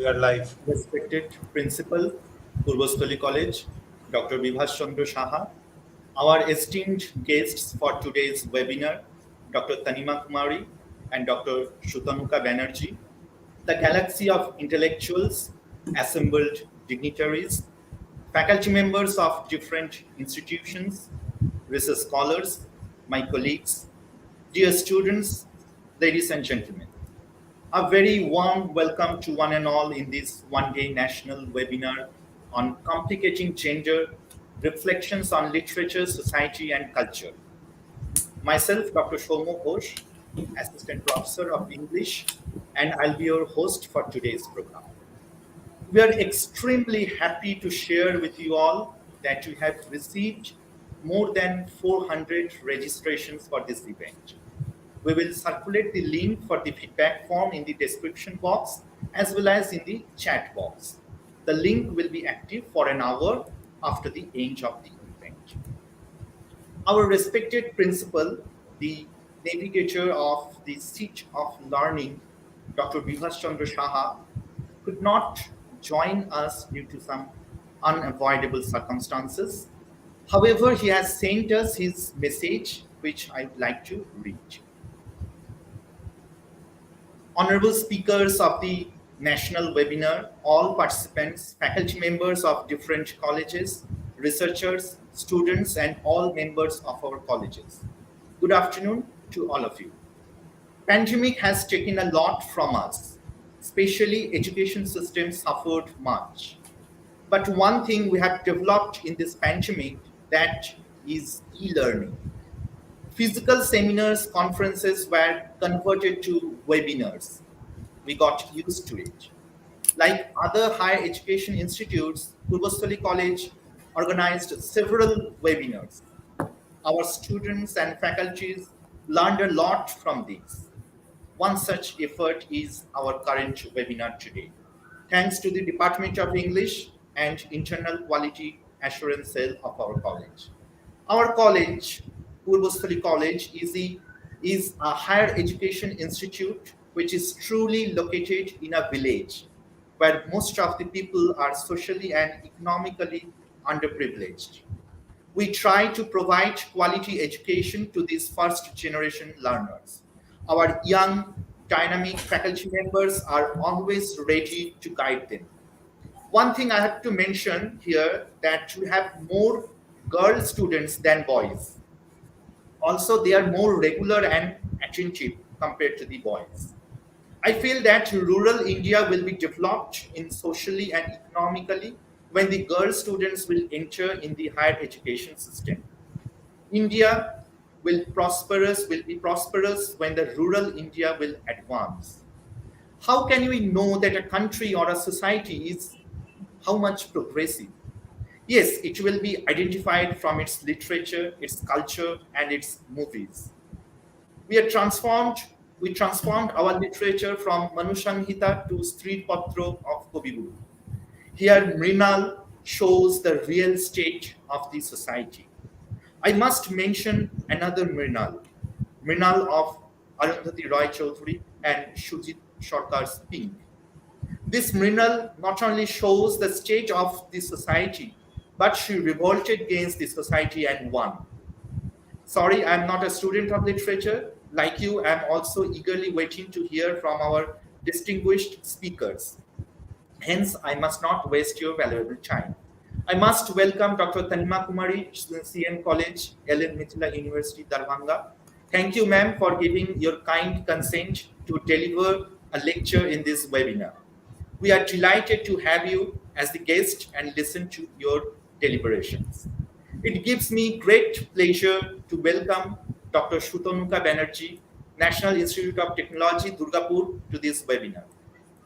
We are live. Respected Principal, Purbasthali College, Dr. Vibhas Chandra Saha, our esteemed guests for today's webinar, Dr. Tanimathumari and Dr. Shutanuka Banerjee, the galaxy of intellectuals, assembled dignitaries, faculty members of different institutions, research scholars, my colleagues, dear students, ladies and gentlemen. A very warm welcome to one and all in this one-day national webinar on Complicating Gender, Reflections on Literature, Society and Culture. Myself, Dr. Shomo Ghosh, Assistant Professor of English, and I'll be your host for today's program. We are extremely happy to share with you all that we have received more than 400 registrations for this event. We will circulate the link for the feedback form in the description box as well as in the chat box. The link will be active for an hour after the end of the event. Our respected principal, the navigator of the seat of learning, Dr. Vibhas Chandra Saha, could not join us due to some unavoidable circumstances. However, he has sent us his message, which I would like to read. Honorable speakers of the national webinar, all participants, faculty members of different colleges, researchers, students, and all members of our colleges. Good afternoon to all of you. Pandemic has taken a lot from us, especially education system suffered much. But one thing we have developed in this pandemic, that is e-learning. Physical seminars, conferences were converted to webinars. We got used to it. Like other higher education institutes, Purbasthali College organized several webinars. Our students and faculties learned a lot from these. One such effort is our current webinar today. Thanks to the Department of English and Internal Quality Assurance Cell of our college. Our college, Purbasthali College, is a higher education institute which is truly located in a village where most of the people are socially and economically underprivileged. We try to provide quality education to these first generation learners. Our young, dynamic faculty members are always ready to guide them. One thing I have to mention here that we have more girl students than boys. Also, they are more regular and attentive compared to the boys. I feel that rural India will be developed in socially and economically when the girl students will enter in the higher education system. India will be prosperous when the rural India will advance. How can we know that a country or a society is how much progressive? Yes, it will be identified from its literature, its culture, and its movies. We transformed our literature from Manushanghita to Street Patro of Kobiguru. Here, Mrinal shows the real state of the society. I must mention another Mrinal of Arundhati Roy Chaudhary and Shujit Sarkar's Pink. This Mrinal not only shows the state of the society, but she revolted against the society and won. Sorry, I'm not a student of literature. Like you, I'm also eagerly waiting to hear from our distinguished speakers. Hence, I must not waste your valuable time. I must welcome Dr. Tanimathumari, CN College, LN Mithila University, Darbhanga. Thank you, ma'am, for giving your kind consent to deliver a lecture in this webinar. We are delighted to have you as the guest and listen to your deliberations. It gives me great pleasure to welcome Dr. Shutanuka Banerjee, National Institute of Technology, Durgapur, to this webinar.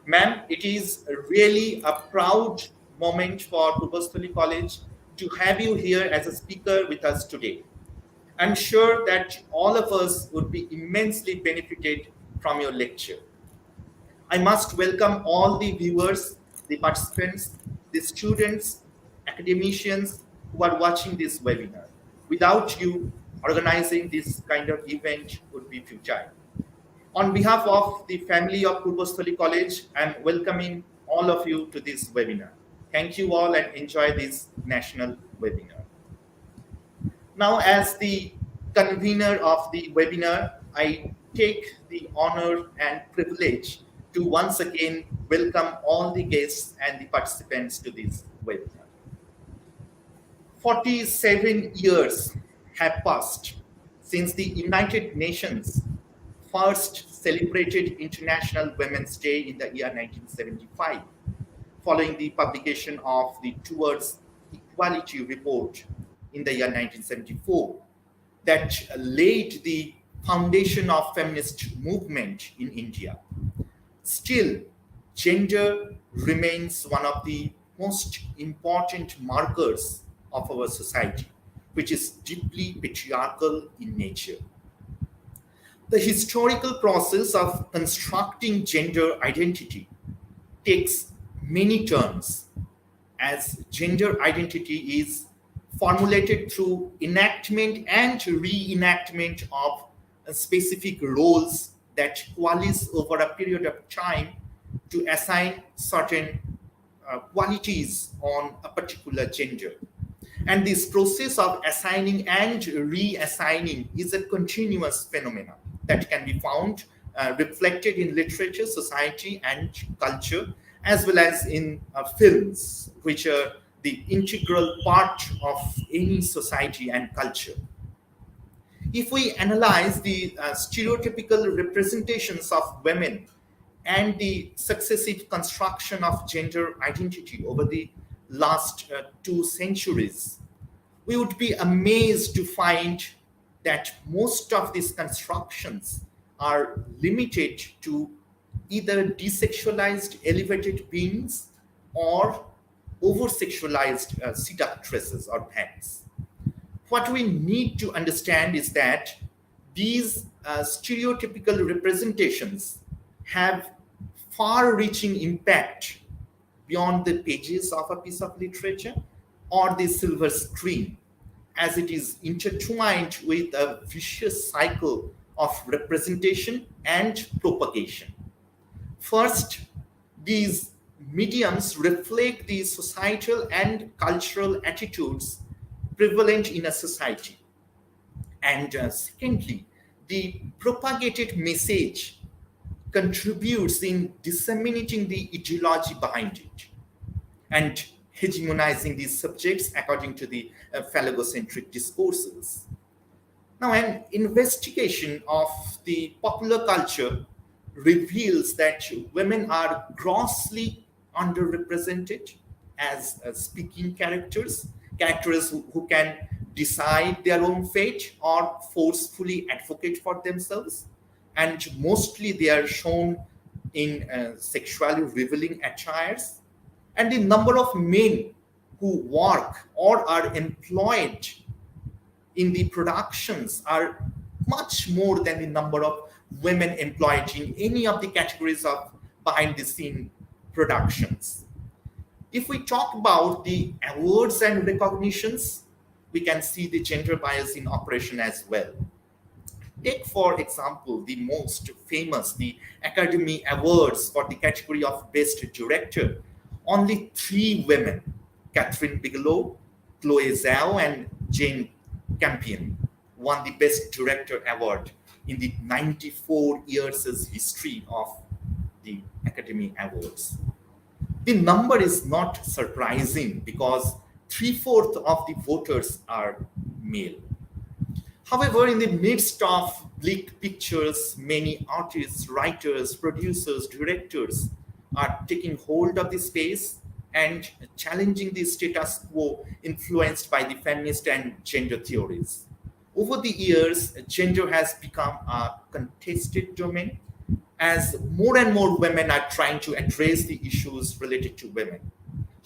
Ma'am, it is really a proud moment for Purbasthali College to have you here as a speaker with us today. I'm sure that all of us would be immensely benefited from your lecture. I must welcome all the viewers, the participants, the students, academicians who are watching this webinar. Without you, organizing this kind of event would be futile. On behalf of the family of Purbasthali College, I am welcoming all of you to this webinar. Thank you all and enjoy this national webinar. Now, as the convener of the webinar, I take the honor and privilege to once again welcome all the guests and the participants to this webinar. 47 years have passed since the United Nations first celebrated International Women's Day in the year 1975, following the publication of the Towards Equality report in the year 1974 that laid the foundation of feminist movement in India. Still, gender remains one of the most important markers of our society, which is deeply patriarchal in nature. The historical process of constructing gender identity takes many turns, as gender identity is formulated through enactment and reenactment of specific roles that coalesce over a period of time to assign certain qualities on a particular gender. And this process of assigning and reassigning is a continuous phenomenon that can be found reflected in literature, society, and culture, as well as in films, which are the integral part of any society and culture. If we analyze the stereotypical representations of women and the successive construction of gender identity over the last 2 centuries, we would be amazed to find that most of these constructions are limited to either desexualized elevated beings or over-sexualized seductresses or pets. What we need to understand is that these stereotypical representations have far-reaching impact beyond the pages of a piece of literature or the silver screen, as it is intertwined with a vicious cycle of representation and propagation. First, these mediums reflect the societal and cultural attitudes prevalent in a society. And secondly, the propagated message contributes in disseminating the ideology behind it and hegemonizing these subjects according to the phallogocentric discourses. Now, an investigation of the popular culture reveals that women are grossly underrepresented as speaking characters who can decide their own fate or forcefully advocate for themselves. And mostly they are shown in sexually revealing attires. And the number of men who work or are employed in the productions are much more than the number of women employed in any of the categories of behind the scene productions. If we talk about the awards and recognitions, we can see the gender bias in operation as well. Take, for example, the most famous, the Academy Awards for the category of Best Director. Only 3 women, Catherine Bigelow, Chloe Zhao, and Jane Campion, won the Best Director Award in the 94 years' history of the Academy Awards. The number is not surprising because 3/4 of the voters are male. However, in the midst of bleak pictures, many artists, writers, producers, directors are taking hold of the space and challenging the status quo influenced by the feminist and gender theories. Over the years, gender has become a contested domain as more and more women are trying to address the issues related to women.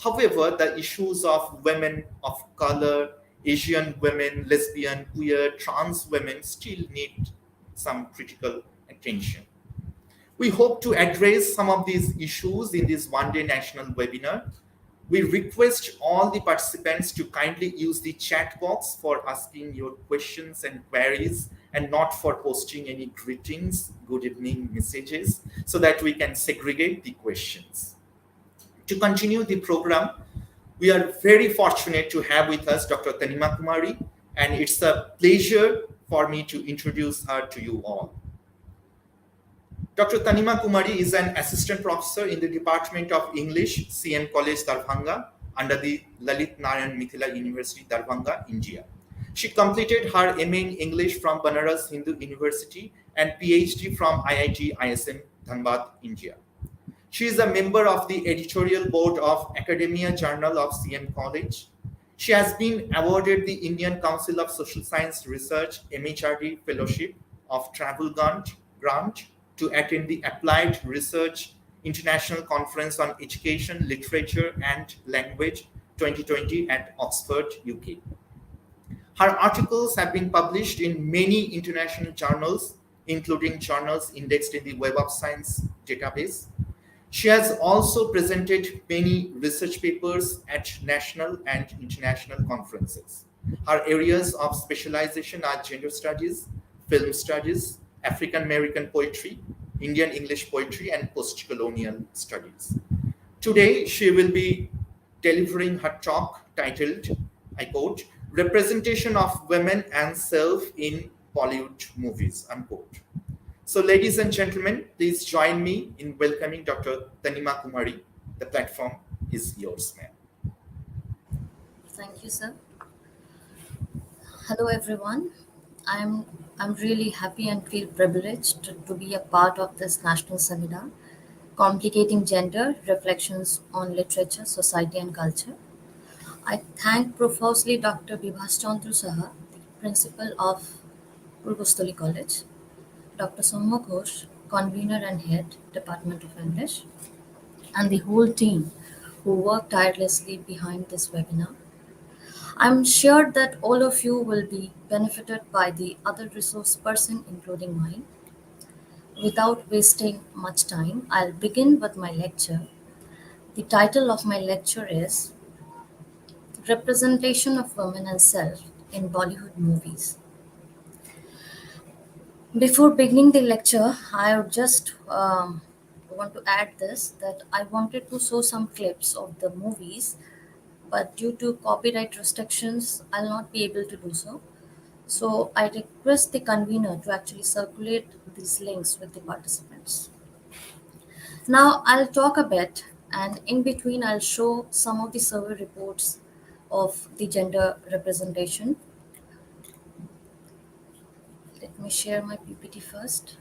However, the issues of women of color, Asian women, lesbian, queer, trans women still need some critical attention. We hope to address some of these issues in this one-day national webinar. We request all the participants to kindly use the chat box for asking your questions and queries and not for posting any greetings, good evening messages, so that we can segregate the questions. To continue the program, we are very fortunate to have with us Dr. Tanimathumari, and it's a pleasure for me to introduce her to you all. Dr. Tanima Kumari is an assistant professor in the Department of English, CM College, Darbhanga, under the Lalit Narayan Mithila University, Darbhanga, India. She completed her MA in English from Banaras Hindu University and PhD from IIT ISM, Dhanbad, India. She is a member of the editorial board of Academia Journal of CM College. She has been awarded the Indian Council of Social Science Research MHRD Fellowship of Travel Grant to attend the Applied Research International Conference on Education, Literature and Language 2020 at Oxford, UK. Her articles have been published in many international journals, including journals indexed in the Web of Science database. She has also presented many research papers at national and international conferences. Her areas of specialization are gender studies, film studies, African American poetry, Indian English poetry, and post-colonial studies. Today, she will be delivering her talk titled, I quote, Representation of Women and Self in Bollywood Movies, unquote. So, ladies and gentlemen, please join me in welcoming Dr. Tanima Kumari. The platform is yours, ma'am. Thank you, sir. Hello, everyone. I'm I'm really happy and feel privileged to be a part of this national seminar, Complicating Gender: Reflections on Literature, Society, and Culture. I thank profusely Dr. Bibhas Chandru Saha, the principal of Purbasthali College, Dr. Soumya Ghosh, convener and head, Department of English, and the whole team who worked tirelessly behind this webinar. I'm sure that all of you will be benefited by the other resource person, including mine. Without wasting much time, I'll begin with my lecture. The title of my lecture is Representation of Women and Self in Bollywood Movies. Before beginning the lecture, I would just want to add this that I wanted to show some clips of the movies, but due to copyright restrictions, I'll not be able to do so. So I request the convener to actually circulate these links with the participants. Now I'll talk a bit, and in between I'll show some of the survey reports of the gender representation. Let me share my PPT first.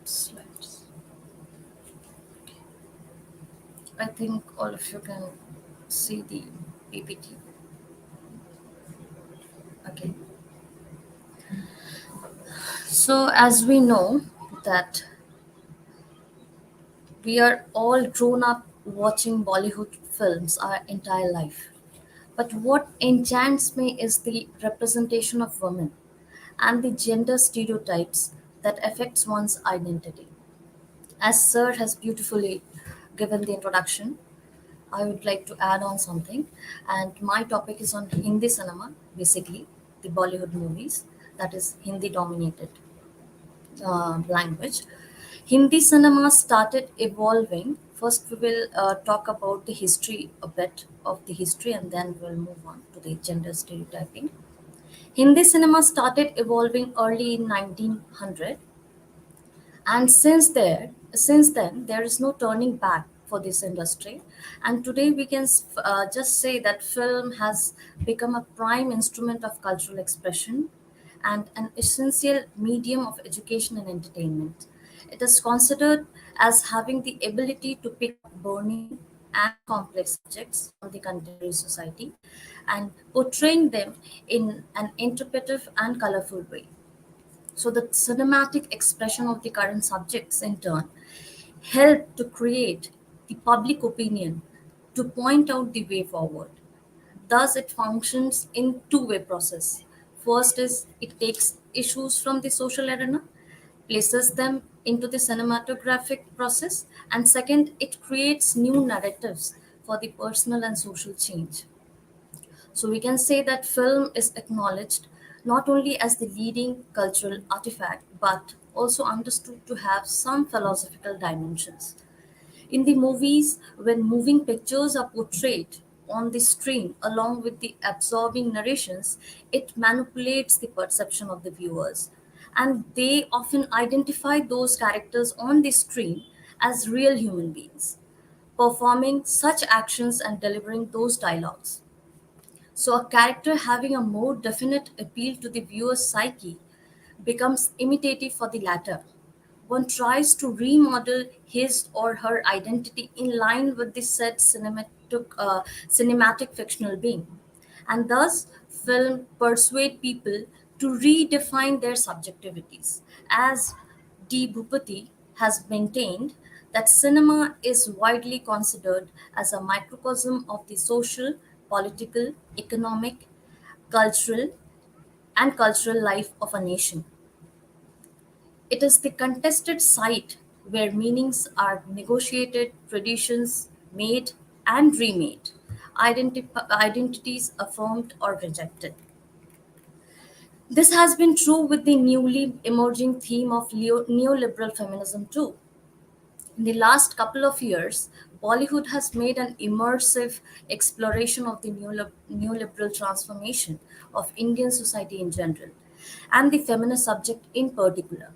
Slides. I think all of you can see the PPT. Okay. So as we know that we are all grown up watching Bollywood films our entire life. But what enchants me is the representation of women and the gender stereotypes that affects one's identity. As Sir has beautifully given the introduction, I would like to add on something. And my topic is on Hindi cinema, basically, the Bollywood movies, that is Hindi dominated language. Hindi cinema started evolving. First, we will talk about the history, a bit of the history, and then we'll move on to the gender stereotyping. Hindi cinema started evolving early in 1900, and since then there is no turning back for this industry. And today we can just say that film has become a prime instrument of cultural expression and an essential medium of education and entertainment. It is considered as having the ability to pick up burning and complex subjects from the contemporary society and portraying them in an interpretive and colorful way. So the cinematic expression of the current subjects, in turn, help to create the public opinion to point out the way forward. Thus, it functions in two-way process. First is it takes issues from the social arena, places them into the cinematographic process, and second, it creates new narratives for the personal and social change. So we can say that film is acknowledged not only as the leading cultural artifact but also understood to have some philosophical dimensions. In the movies, when moving pictures are portrayed on the screen along with the absorbing narrations, it manipulates the perception of the viewers. And they often identify those characters on the screen as real human beings, performing such actions and delivering those dialogues. So, a character having a more definite appeal to the viewer's psyche becomes imitative for the latter. One tries to remodel his or her identity in line with the said cinematic fictional being. And thus, film persuade people to redefine their subjectivities. As D. Bhupati has maintained that cinema is widely considered as a microcosm of the social, political, economic, cultural, and cultural life of a nation. It is the contested site where meanings are negotiated, traditions made and remade, identities affirmed or rejected. This has been true with the newly emerging theme of neoliberal feminism too. In the last couple of years, Bollywood has made an immersive exploration of the neoliberal transformation of Indian society in general, and the feminist subject in particular.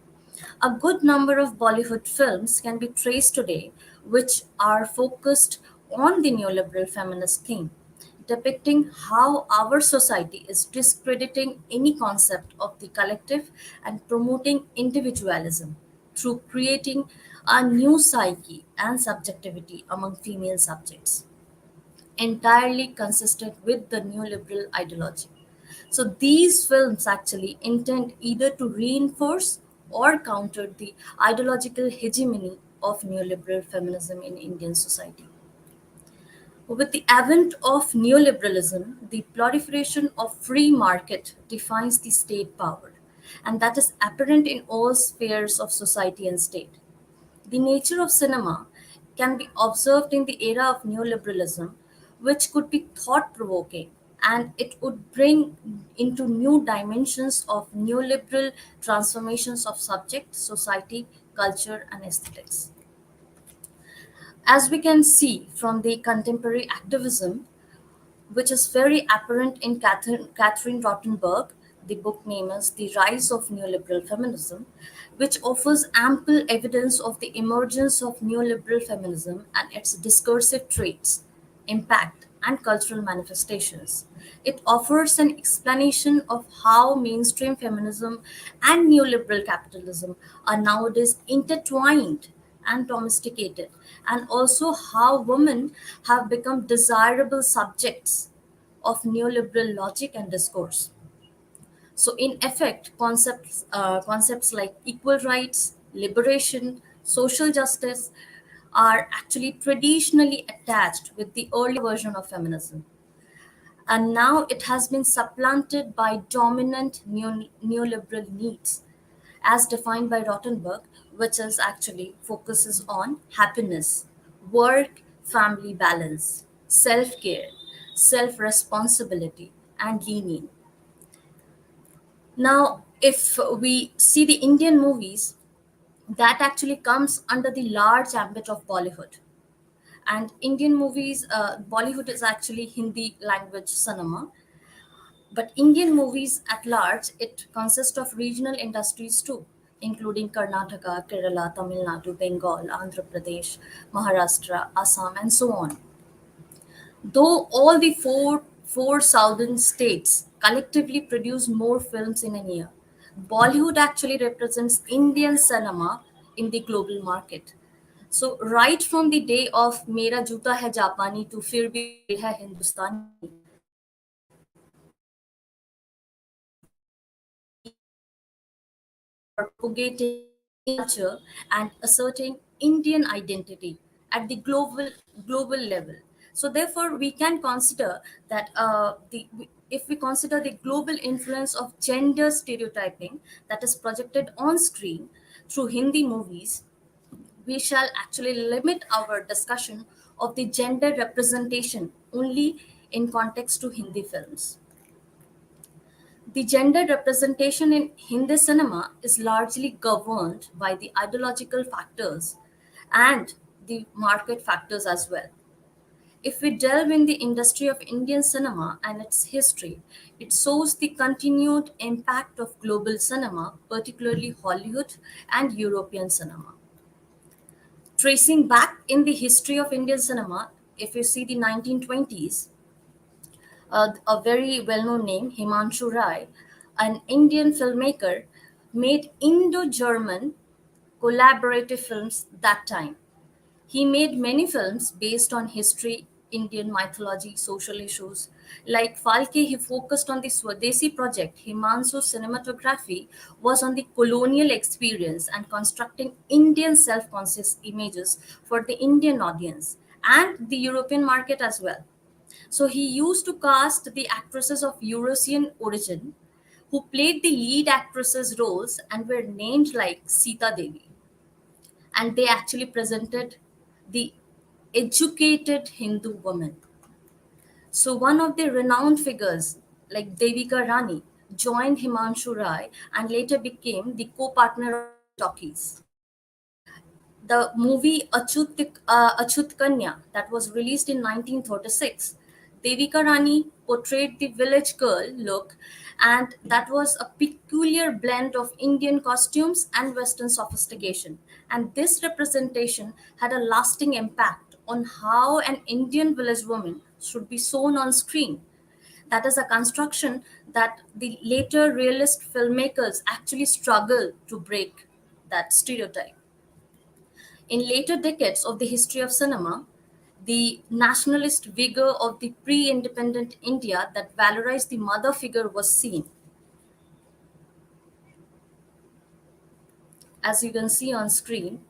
A good number of Bollywood films can be traced today which are focused on the neoliberal feminist theme, depicting how our society is discrediting any concept of the collective and promoting individualism through creating a new psyche and subjectivity among female subjects, entirely consistent with the neoliberal ideology. So these films actually intend either to reinforce or counter the ideological hegemony of neoliberal feminism in Indian society. With the advent of neoliberalism, the proliferation of free market defines the state power, and that is apparent in all spheres of society and state. The nature of cinema can be observed in the era of neoliberalism, which could be thought provoking, and it would bring into new dimensions of neoliberal transformations of subject, society, culture, and aesthetics. As we can see from the contemporary activism, which is very apparent in Catherine Rottenberg. The book name is The Rise of Neoliberal Feminism, which offers ample evidence of the emergence of neoliberal feminism and its discursive traits, impact, and cultural manifestations. It offers an explanation of how mainstream feminism and neoliberal capitalism are nowadays intertwined and domesticated, and also how women have become desirable subjects of neoliberal logic and discourse. So, in effect, concepts like equal rights, liberation, social justice are actually traditionally attached with the earlier version of feminism, and now it has been supplanted by dominant neoliberal needs as defined by Rottenberg, which is actually focuses on happiness, work, family balance, self-care, self-responsibility, and leaning. Now, if we see the Indian movies, that actually comes under the large ambit of Bollywood. And Indian movies, Bollywood is actually Hindi language cinema, but Indian movies at large, it consists of regional industries too, including Karnataka, Kerala, Tamil Nadu, Bengal, Andhra Pradesh, Maharashtra, Assam, and so on. Though all the four southern states collectively produce more films in a year, Bollywood actually represents Indian cinema in the global market. So right from the day of Mera Juta Hai Japani to Fir Bhi Dil Hai Hindustani, propagating culture and asserting Indian identity at the global level. So therefore we can consider that if we consider the global influence of gender stereotyping that is projected on screen through Hindi movies, we shall actually limit our discussion of the gender representation only in context to Hindi films. The gender representation in Hindi cinema is largely governed by the ideological factors and the market factors as well. If we delve in the industry of Indian cinema and its history, it shows the continued impact of global cinema, particularly Hollywood and European cinema. Tracing back in the history of Indian cinema, if you see the 1920s, a very well known name, Himanshu Rai, an Indian filmmaker, made Indo German collaborative films that time. He made many films based on history, Indian mythology, social issues. Like Falke, he focused on the Swadeshi project. Himanshu's cinematography was on the colonial experience and constructing Indian self conscious images for the Indian audience and the European market as well. So he used to cast the actresses of Eurasian origin who played the lead actresses' roles and were named like Sita Devi. And they actually presented the educated Hindu woman. So one of the renowned figures like Devika Rani joined Himanshu Rai and later became the co-partner of his talkies. The movie Achut Kanya that was released in 1936, Devika Rani portrayed the village girl look, and that was a peculiar blend of Indian costumes and Western sophistication. And this representation had a lasting impact on how an Indian village woman should be shown on screen. That is a construction that the later realist filmmakers actually struggle to break that stereotype. In later decades of the history of cinema, the nationalist vigor of the pre independent India that valorized the mother figure was seen. As you can see on screen,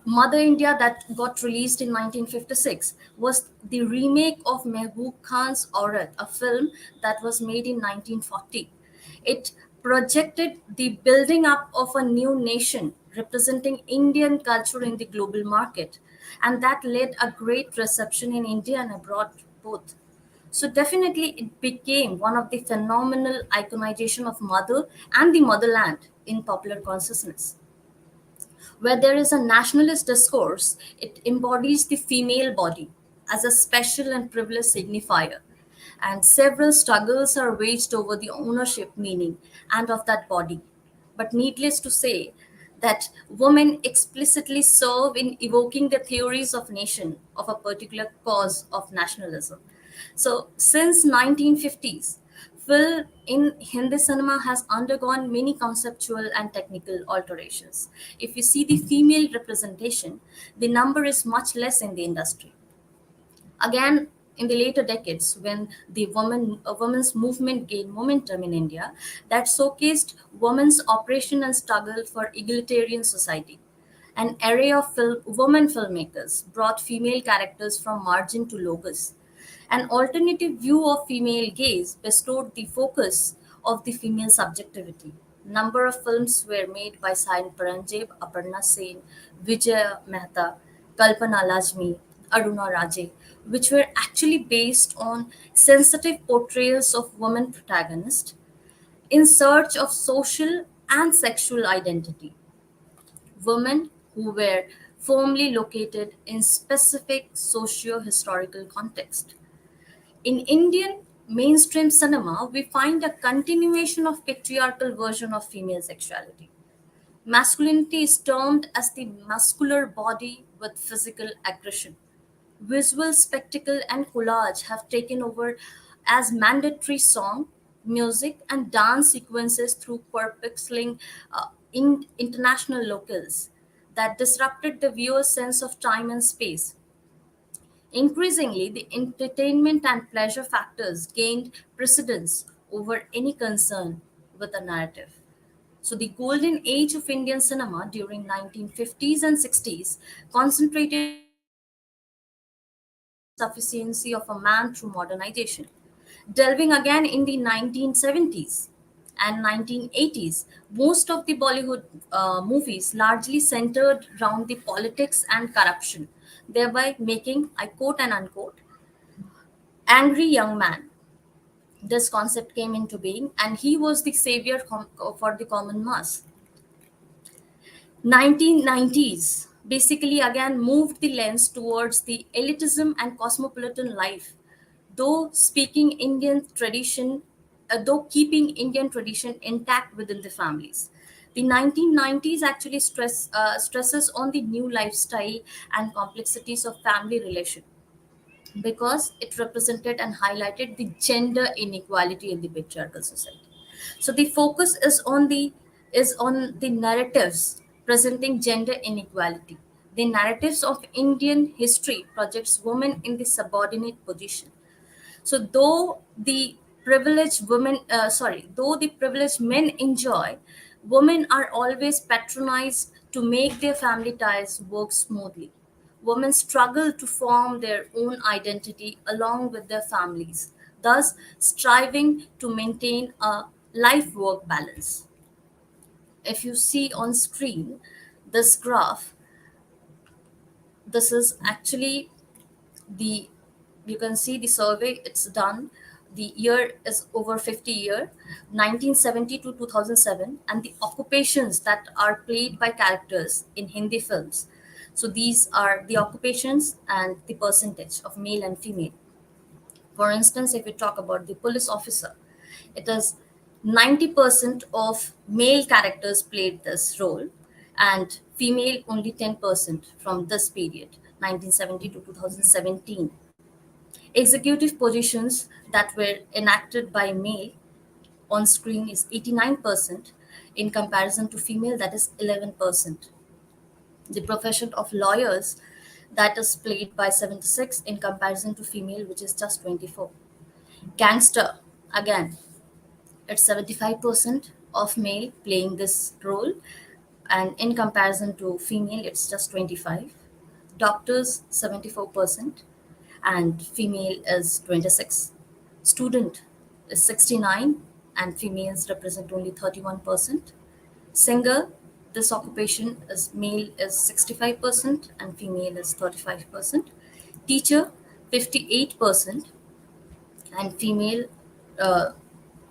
Mother India, that got released in 1956, was the remake of Mehboob Khan's Aurat, a film that was made in 1940. It projected the building up of a new nation representing Indian culture in the global market, and that led a great reception in India and abroad both. So definitely it became one of the phenomenal iconization of mother and the motherland in popular consciousness. Where there is a nationalist discourse, it embodies the female body as a special and privileged signifier. And several struggles are waged over the ownership meaning and of that body. But needless to say, that women explicitly serve in evoking the theories of nation of a particular cause of nationalism. So since 1950s, film in Hindi cinema has undergone many conceptual and technical alterations. If you see the female representation, the number is much less in the industry. Again, in the later decades, when the women's movement gained momentum in India, that showcased women's operation and struggle for egalitarian society. An array of women filmmakers brought female characters from margin to logos. An alternative view of female gaze bestowed the focus of the female subjectivity. Number of films were made by Sain Paranjeb, Aparna Sen, Vijay Mehta, Kalpana Lajmi, Aruna Raje, which were actually based on sensitive portrayals of women protagonists in search of social and sexual identity. Women who were firmly located in specific socio-historical context. In Indian mainstream cinema, we find a continuation of patriarchal version of female sexuality. Masculinity is termed as the muscular body with physical aggression. Visual spectacle and collage have taken over as mandatory song, music, and dance sequences through purposing in international locales that disrupted the viewer's sense of time and space. Increasingly, the entertainment and pleasure factors gained precedence over any concern with the narrative. So the golden age of Indian cinema during 1950s and 60s concentrated on the sufficiency of a man through modernization. Delving again in the 1970s and 1980s, most of the Bollywood movies largely centered around the politics and corruption, thereby making, I quote and unquote, angry young man. This concept came into being, and he was the savior for the common mass. 1990s basically again moved the lens towards the elitism and cosmopolitan life, though speaking Indian tradition, though keeping Indian tradition intact within the families. The 1990s actually stresses on the new lifestyle and complexities of family relation because it represented and highlighted the gender inequality in the patriarchal society. So the focus is on the narratives presenting gender inequality. The narratives of Indian history projects women in the subordinate position. So though the privileged men enjoy, women are always patronized to make their family ties work smoothly. Women struggle to form their own identity along with their families, thus striving to maintain a life-work balance. If you see on screen this graph, this is actually the you can see the survey it's done. The year is over 50 year, 1970 to 2007, and the occupations that are played by characters in Hindi films. So these are the occupations and the percentage of male and female. For instance, if we talk about the police officer, it is 90% of male characters played this role and female only 10% from this period, 1970 to 2017. Executive positions that were enacted by male on screen is 89% in comparison to female, that is 11%. The profession of lawyers, that is played by 76 in comparison to female, which is just 24. Gangster, again, it's 75% of male playing this role, and in comparison to female, it's just 25. Doctors, 74%, and female is 26. Student is 69, and females represent only 31%. Singer, this occupation is male is 65% and female is 35%. Teacher, 58%, and female uh,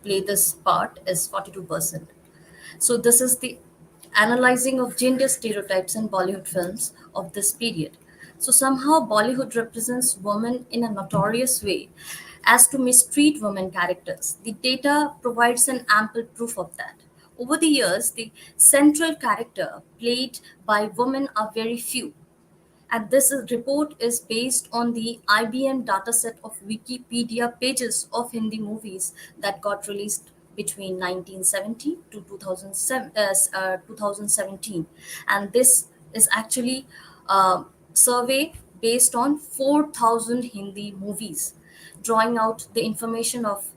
play this part is 42%. So this is the analyzing of gender stereotypes in Bollywood films of this period. So somehow Bollywood represents women in a notorious way as to mistreat women characters. The data provides an ample proof of that. Over the years, the central character played by women are very few, and report is based on the IBM dataset of Wikipedia pages of Hindi movies that got released between 1970 to 2017. And this is actually a survey based on 4,000 Hindi movies, drawing out the information of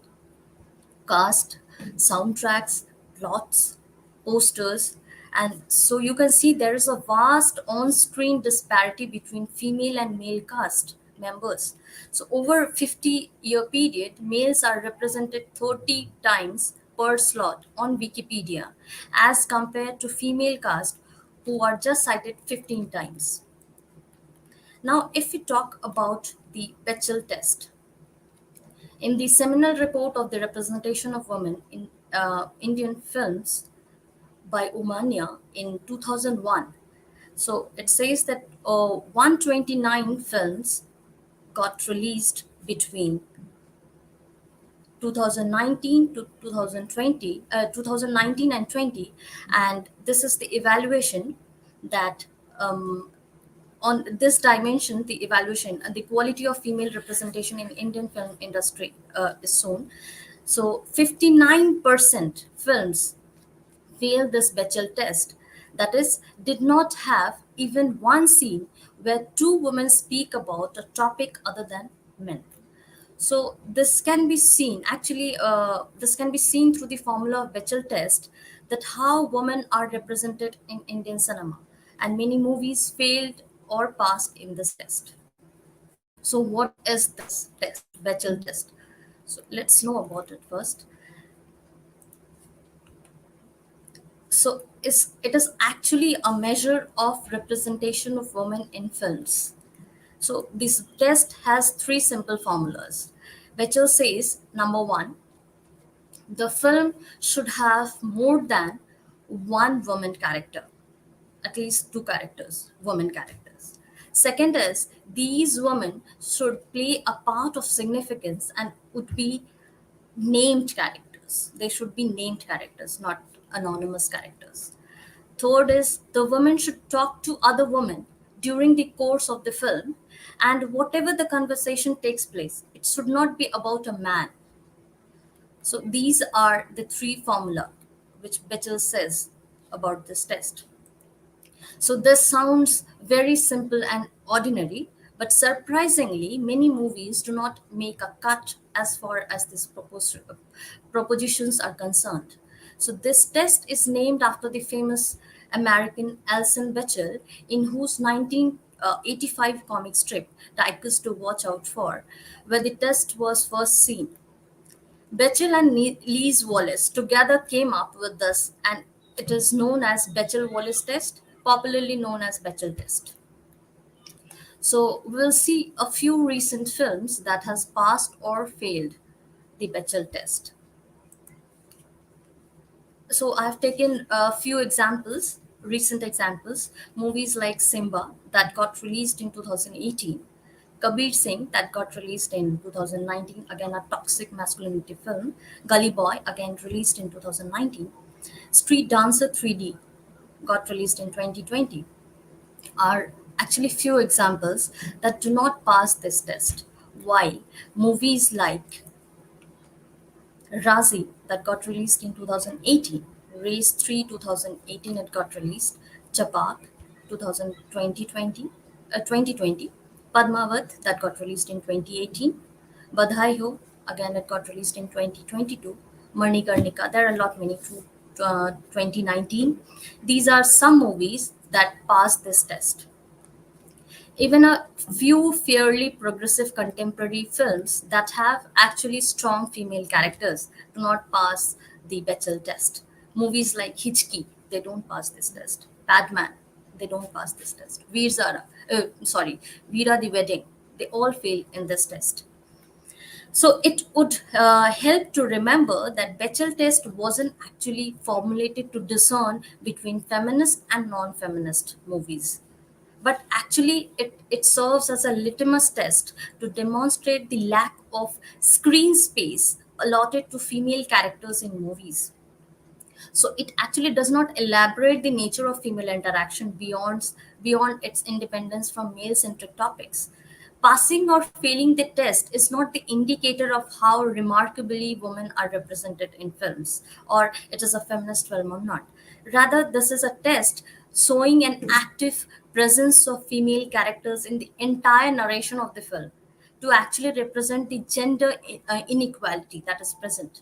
cast, soundtracks, plots, posters, and so you can see there is a vast on-screen disparity between female and male cast members. So over 50-year period, males are represented 30 times per slot on Wikipedia as compared to female cast who are just cited 15 times. Now, if we talk about the Bechdel test, in the seminal report of the representation of women in Indian films by Umania in 2001, so it says that 129 films got released between 2019 to 2020, 2019 and 20, and this is the evaluation that on this dimension, the evaluation and the quality of female representation in Indian film industry is shown. So 59% films failed this Bechdel test. That is, did not have even one scene where two women speak about a topic other than men. So this can be seen actually. This can be seen through the formula of Bechdel test, that how women are represented in Indian cinema, and many movies failed or passed in this test. So what is this test, Bechdel test? So let's know about it first. So it is actually a measure of representation of women in films. So this test has three simple formulas. Bechdel says number one, the film should have more than one woman character, at least two characters, women characters. Second is these women should play a part of significance and would be named characters. They should be named characters, not anonymous characters. Third is the women should talk to other women during the course of the film, and whatever the conversation takes place, it should not be about a man. So these are the three formula which Bechdel says about this test. So this sounds very simple and ordinary, but surprisingly, many movies do not make a cut as far as these propositions are concerned. So this test is named after the famous American Alison Bechdel, in whose 1985 comic strip, Tigers to Watch Out For, where the test was first seen. Bechdel and Lees Wallace together came up with this, and it is known as Bechdel-Wallace test, popularly known as Bechdel test. So we'll see a few recent films that has passed or failed the Bechdel test. So I've taken a few examples, recent examples, movies like Simba that got released in 2018, Kabir Singh that got released in 2019, again a toxic masculinity film, Gully Boy again released in 2019, Street Dancer 3D got released in 2020 are actually few examples that do not pass this test. While movies like Razi that got released in 2018, Race 3 2018 it got released, Chapak 2020, Padmavat that got released in 2018, Badhai Ho again it got released in 2022, Manikarnika there are a lot many to 2019. These are some movies that passed this test. Even a few fairly progressive contemporary films that have actually strong female characters do not pass the Bechdel test. Movies like Hitchki, they don't pass this test. Padman, they don't pass this test. Veera the Wedding, they all fail in this test. So it would help to remember that Bechdel test wasn't actually formulated to discern between feminist and non-feminist movies, but actually it serves as a litmus test to demonstrate the lack of screen space allotted to female characters in movies. So it actually does not elaborate the nature of female interaction beyond its independence from male centric topics. Passing or failing the test is not the indicator of how remarkably women are represented in films, or it is a feminist film or not. Rather, this is a test showing an active presence of female characters in the entire narration of the film to actually represent the gender inequality that is present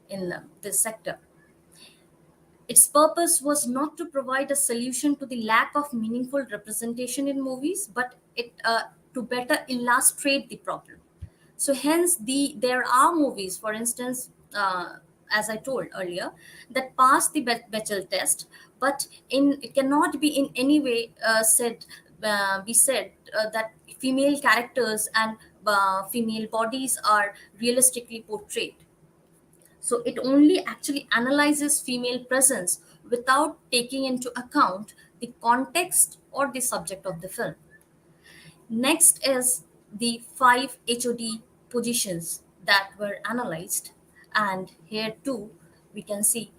in this sector. Its purpose was not to provide a solution to the lack of meaningful representation in movies, but it to better illustrate the problem. So, hence, there are movies, for instance, as I told earlier, that pass the Bechdel test, but it cannot be in any way said that female characters and female bodies are realistically portrayed. So it only actually analyzes female presence without taking into account the context or the subject of the film. Next is the five HOD positions that were analyzed, and here too we can see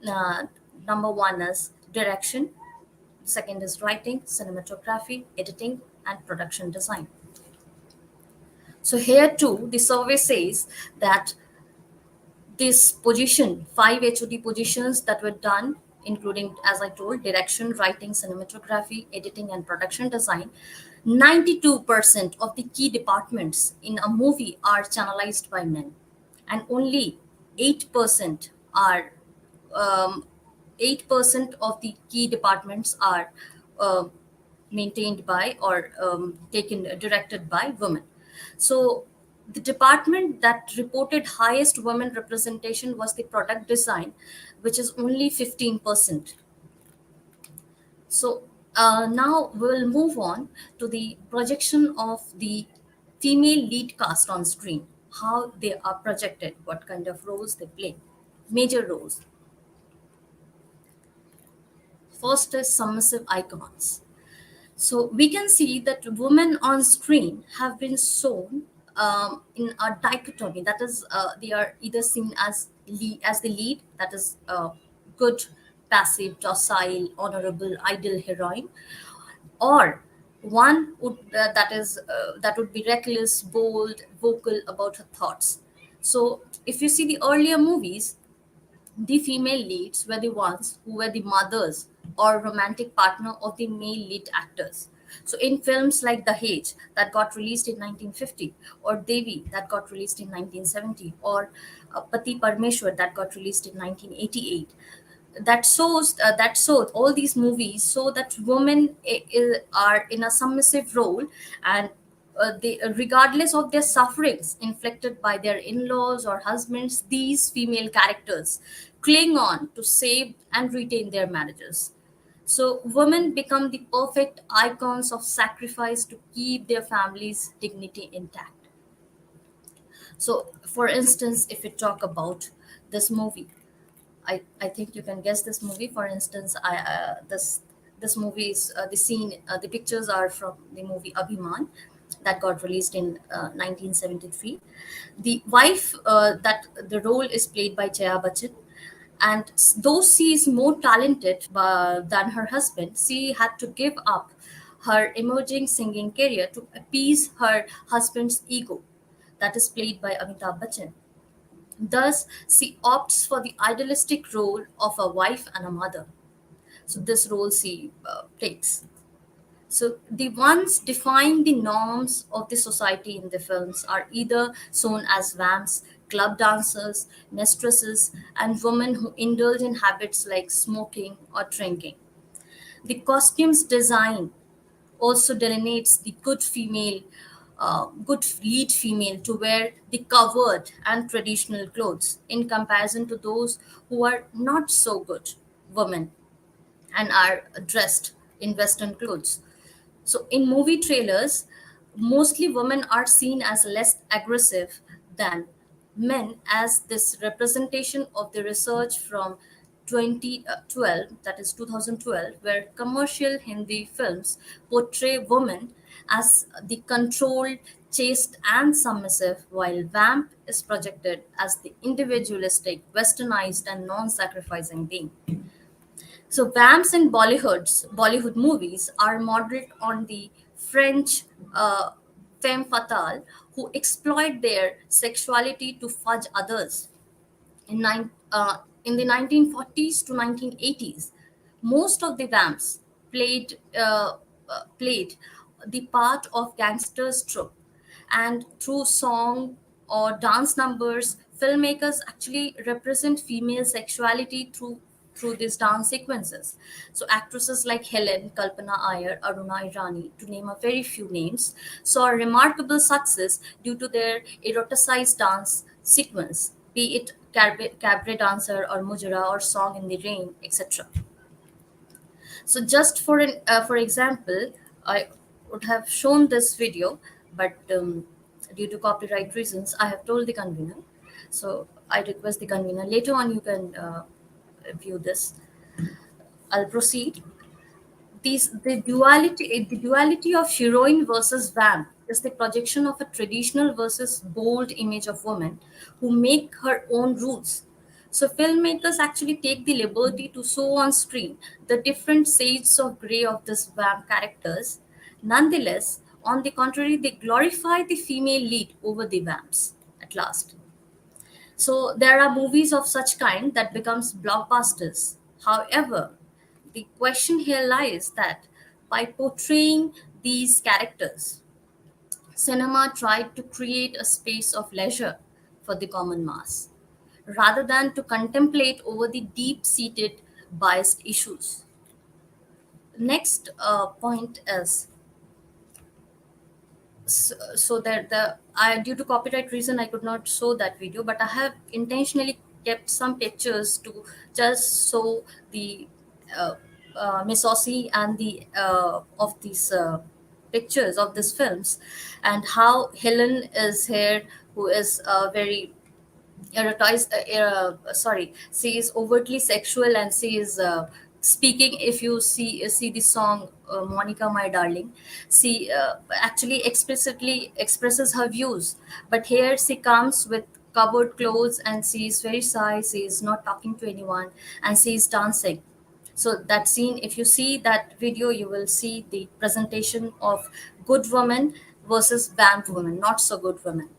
uh, number one is direction, second is writing, cinematography, editing, and production design. So here too the survey says that this position, five HOD positions that were done, including, as I told, direction, writing, cinematography, editing, and production design, 92% of the key departments in a movie are channelized by men, and only 8% are 8% of the key departments are uh, maintained by or taken directed by women. So the department that reported highest women representation was the product design, which is only 15%. So now we'll move on to the projection of the female lead cast on screen, how they are projected, what kind of roles they play, major roles. First is submissive icons. So we can see that women on screen have been shown in a dichotomy. That is, they are either seen as as the lead, that is good, passive, docile, honorable, ideal heroine, or one would that would be reckless, bold, vocal about her thoughts. So if you see the earlier movies, the female leads were the ones who were the mothers or romantic partner of the male lead actors. So in films like The Hage that got released in 1950, or Devi that got released in 1970, or Pati Parmeshwar that got released in 1988, that shows all these movies so that women are in a submissive role, and they, regardless of their sufferings inflicted by their in-laws or husbands, these female characters cling on to save and retain their marriages. So women become the perfect icons of sacrifice to keep their family's dignity intact. So for instance, if we talk about this movie, I think you can guess this movie. For instance, this movie is the scene, the pictures are from the movie Abhiman that got released in 1973. The wife, that the role is played by Jaya Bachchan, and though she is more talented than her husband, she had to give up her emerging singing career to appease her husband's ego. That is played by Amitabh Bachchan. Thus, she opts for the idealistic role of a wife and a mother. So, this role she takes. So, the ones define the norms of the society in the films are either shown as vamps, club dancers, mistresses, and women who indulge in habits like smoking or drinking. The costumes design also delineates the good lead female to wear the covered and traditional clothes in comparison to those who are not so good women and are dressed in Western clothes. So, in movie trailers, mostly women are seen as less aggressive than men, as this representation of the research from 2012, that is 2012, where commercial Hindi films portray women as the controlled, chaste, and submissive, while Vamp is projected as the individualistic, westernized, and non sacrificing being. So vamps in Bollywood movies are modeled on the French femme fatale who exploit their sexuality to fudge others. In the 1940s to 1980s, most of the vamps played the part of gangsters troupe, and through song or dance numbers, filmmakers actually represent female sexuality through these dance sequences. So actresses like Helen, Kalpana Iyer, Aruna Irani, to name a very few names, saw remarkable success due to their eroticized dance sequence, be it cabaret dancer or mujra or song in the rain, etc. So just for example, I would have shown this video, but due to copyright reasons, I have told the convener. So I request the convener later on you can view this. I'll proceed. The duality of heroine versus vamp is the projection of a traditional versus bold image of woman who make her own rules. So filmmakers actually take the liberty to show on screen the different shades of gray of this vamp characters. Nonetheless, on the contrary, they glorify the female lead over the vamps at last. So there are movies of such kind that becomes blockbusters. However, the question here lies that by portraying these characters, cinema tried to create a space of leisure for the common mass, rather than to contemplate over the deep-seated biased issues. Next point is so that the I, due to copyright reason, I could not show that video, but I have intentionally kept some pictures to just show the uh, Miss Aussie and the of these pictures of these films, and how Helen is here, who is very erotized, sorry, she is overtly sexual, and she is speaking. If you see the song Monica My Darling, she actually explicitly expresses her views, but here she comes with covered clothes, and she is very shy, she is not talking to anyone, and she is dancing. So that scene, if you see that video, you will see the presentation of good woman versus bad woman, not so good woman.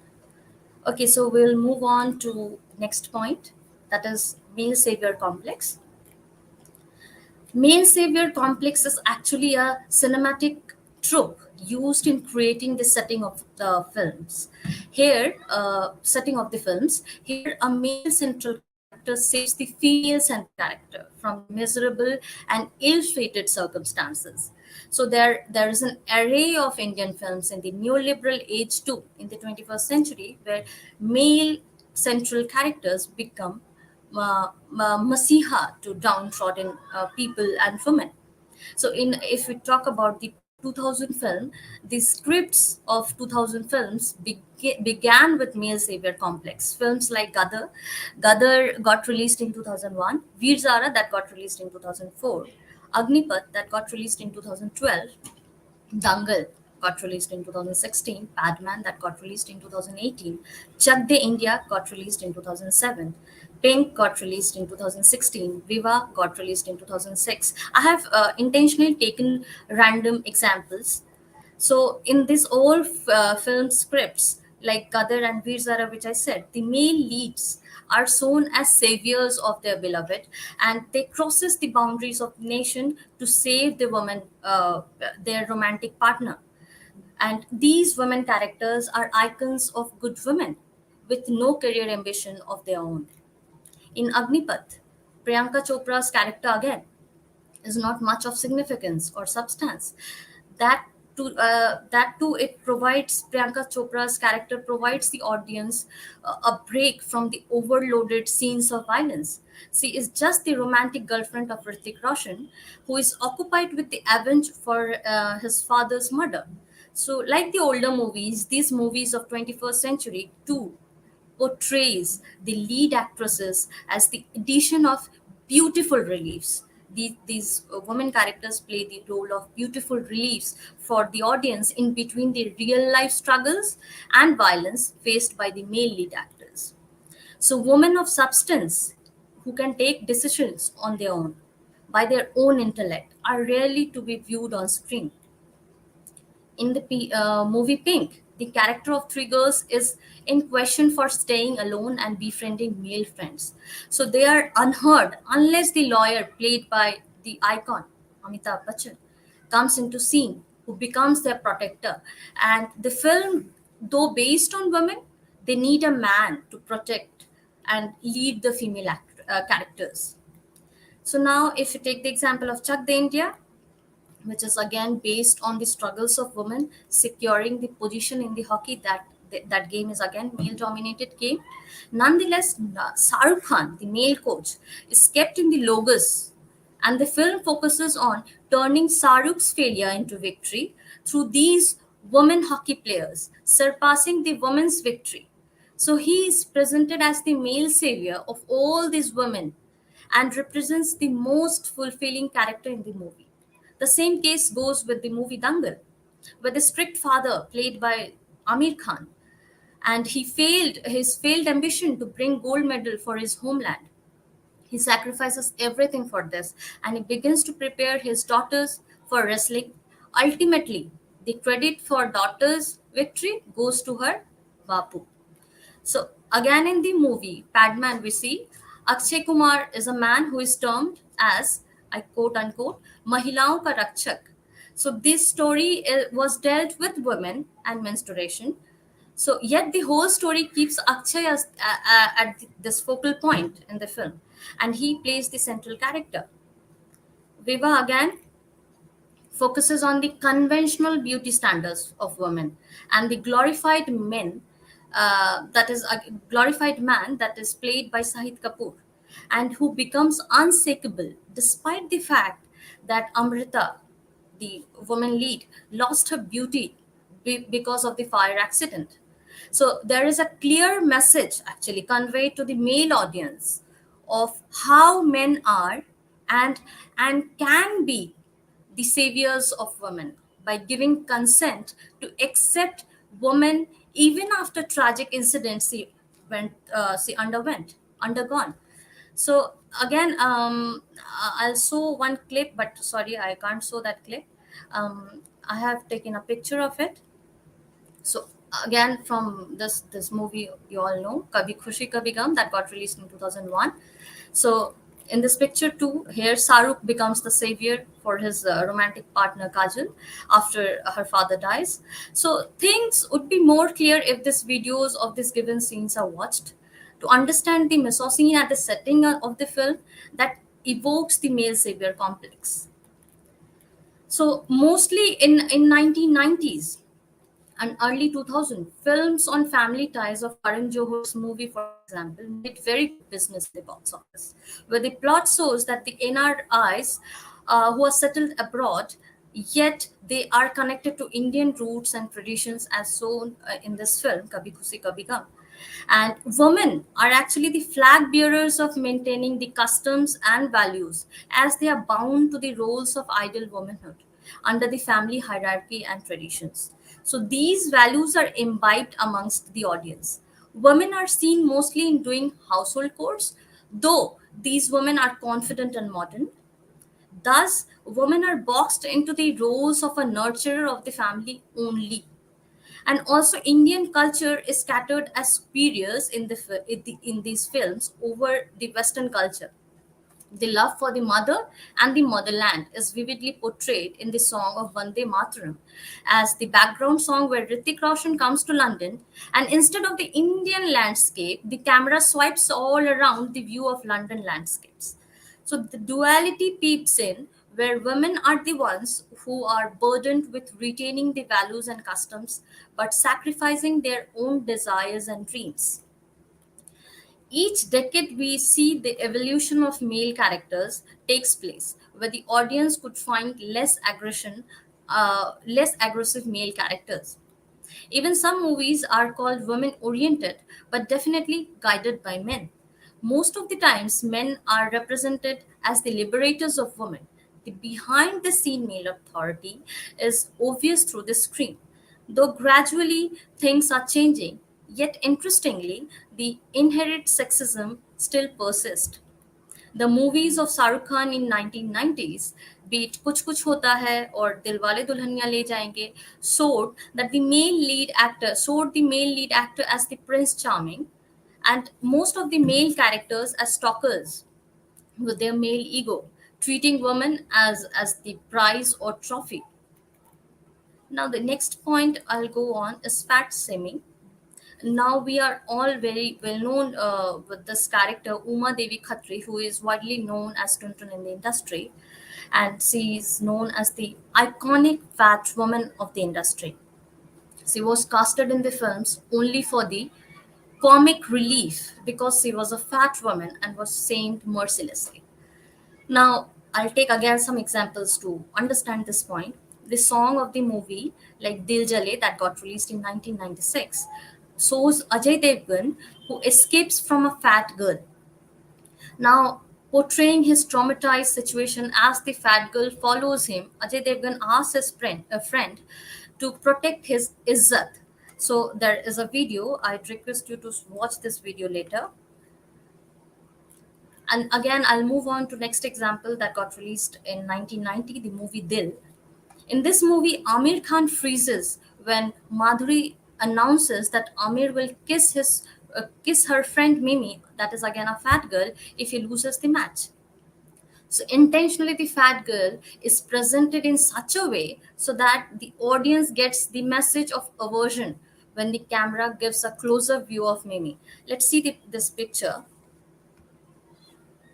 Okay, so we'll move on to next point, that is male savior complex. Male savior complex is actually a cinematic trope used in creating the setting of the films. Setting of the films. Here, a male central character saves the female central character from the miserable and ill-fated circumstances. So there is an array of Indian films in the neoliberal age too, in the 21st century, where male central characters become masiha to downtrodden people and women. So, in if we talk about the 2000 film, the scripts of 2000 films began with male savior complex. Films like Gadar got released in 2001, Veer Zara that got released in 2004, Agnipath that got released in 2012, Dangal got released in 2016, Padman that got released in 2018, Chak De India got released in 2007, Pink got released in 2016, Viva got released in 2006. I have intentionally taken random examples. So in this all film scripts like Kadir and Veer Zara, which I said, the male leads are shown as saviors of their beloved, and they crosses the boundaries of the nation to save the woman, their romantic partner. And these women characters are icons of good women with no career ambition of their own. In Agnipath, Priyanka Chopra's character again is not much of significance or substance. That too, it provides Priyanka Chopra's character provides the audience a break from the overloaded scenes of violence. She is just the romantic girlfriend of Hrithik Roshan, who is occupied with the avenge for his father's murder. So, like the older movies, these movies of 21st century too portrays the lead actresses as the addition of beautiful reliefs. These women characters play the role of beautiful reliefs for the audience in between the real life struggles and violence faced by the male lead actors. So, women of substance who can take decisions on their own by their own intellect are rarely to be viewed on screen. In the movie Pink, the character of three girls is in question for staying alone and befriending male friends. So they are unheard unless the lawyer, played by the icon Amitabh Bachchan, comes into scene, who becomes their protector. And the film, though based on women, they need a man to protect and lead the female characters. So now, if you take the example of Chak De India, which is again based on the struggles of women securing the position in the hockey, that game is again male dominated game. Nonetheless, Saruk Khan, the male coach, is kept in the logos, and the film focuses on turning Saruk's failure into victory through these women hockey players surpassing the women's victory. So he is presented as the male savior of all these women and represents the most fulfilling character in the movie. The same case goes with the movie Dangal, where the strict father, played by Amir Khan, and he failed his failed ambition to bring gold medal for his homeland. He sacrifices everything for this, and he begins to prepare his daughters for wrestling. Ultimately, the credit for daughter's victory goes to her Bapu. So again in the movie Padman, we see Akshay Kumar is a man who is termed as, I quote unquote, Mahilaon ka Rakshak. So this story was dealt with women and menstruation. So yet the whole story keeps Akshay at this focal point in the film, and he plays the central character. Viva again focuses on the conventional beauty standards of women and the glorified men, that is a glorified man that is played by Sahid Kapoor, and who becomes unshakable despite the fact that Amrita, the woman lead, lost her beauty because of the fire accident. So there is a clear message actually conveyed to the male audience of how men are and can be the saviors of women by giving consent to accept women even after tragic incidents she undergone. So again, I'll show one clip, but sorry, I can't show that clip. I have taken a picture of it. So again, from this movie, you all know Kabhi Khushi Kabhi Gum, that got released in 2001. So in this picture too, here Saruk becomes the savior for his romantic partner Kajal after her father dies. So things would be more clear if these videos of these given scenes are watched to understand the misogyny at the setting of the film that evokes the male savior complex. So mostly in 1990s and early 2000, films on family ties of Karan Johar's movie, for example, made very good business in the box office, where the plot shows that the NRIs who are settled abroad, yet they are connected to Indian roots and traditions, as shown in this film, Kabhi Khushi Kabhi Gum. And women are actually the flag bearers of maintaining the customs and values, as they are bound to the roles of ideal womanhood under the family hierarchy and traditions. So these values are imbibed amongst the audience. Women are seen mostly in doing household chores, though these women are confident and modern. Thus, women are boxed into the roles of a nurturer of the family only. And also, Indian culture is scattered as superiors in these films over the Western culture. The love for the mother and the motherland is vividly portrayed in the song of Vande Mataram as the background song where Hrithik Roshan comes to London, and instead of the Indian landscape, the camera swipes all around the view of London landscapes. So the duality peeps in where women are the ones who are burdened with retaining the values and customs but sacrificing their own desires and dreams. Each decade, we see the evolution of male characters takes place, where the audience could find less aggressive male characters. Even some movies are called women oriented, but definitely guided by men. Most of the times, men are represented as the liberators of women. The behind the scene male authority is obvious through the screen. Though gradually things are changing, yet interestingly, the inherent sexism still persists. The movies of Shah Rukh Khan in 1990s, be it Kuch Kuch Hota Hai or Dilwale Dulhaniya Le Jayenge, showed the male lead actor as the Prince Charming, and most of the male characters as stalkers with their male ego, treating women as the prize or trophy. Now, the next point I'll go on is fat shaming. Now we are all very well known with this character Uma Devi Khatri, who is widely known as Tuntun in the industry, and she is known as the iconic fat woman of the industry. She was casted in the films only for the comic relief because she was a fat woman and was shamed mercilessly. Now, I'll take again some examples to understand this point. The song of the movie, like Dil Jale, that got released in 1996, shows Ajay Devgan who escapes from a fat girl. Now, portraying his traumatized situation as the fat girl follows him, Ajay Devgan asks his friend to protect his izzat. So there is a video. I'd request you to watch this video later. And again, I'll move on to next example that got released in 1990, the movie Dil. In this movie, Amir Khan freezes when Madhuri announces that Amir will kiss her friend Mimi, that is again a fat girl, if he loses the match. So intentionally, the fat girl is presented in such a way so that the audience gets the message of aversion when the camera gives a closer view of Mimi. Let's see this picture.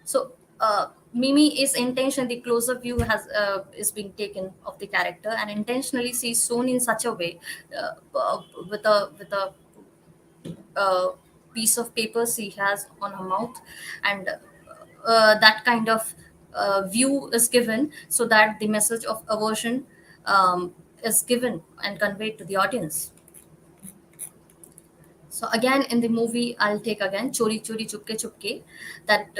So Mimi is intention the closer view has is being taken of the character, and intentionally she's shown in such a way, with a uh, piece of paper she has on her mouth, and that kind of view is given so that the message of aversion is given and conveyed to the audience. So again, in the movie, I'll take again Chori Chori Chupke Chupke, that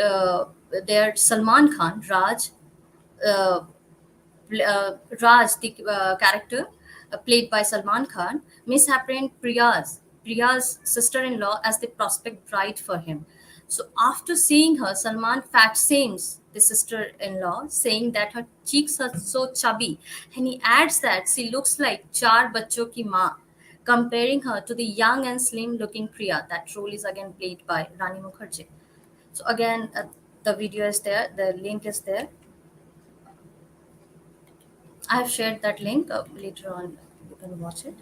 there Salman Khan, uh, Raj, the character played by Salman Khan, misapprehend Priya's sister-in-law as the prospect bride for him. So after seeing her, Salman fat shames the sister-in-law, saying that her cheeks are so chubby, and he adds that she looks like char bachcho ki maa, comparing her to the young and slim-looking Priya. That role is again played by Rani Mukherjee. So again, the video is there, the link is there. I have shared that link. Later on, you can watch it.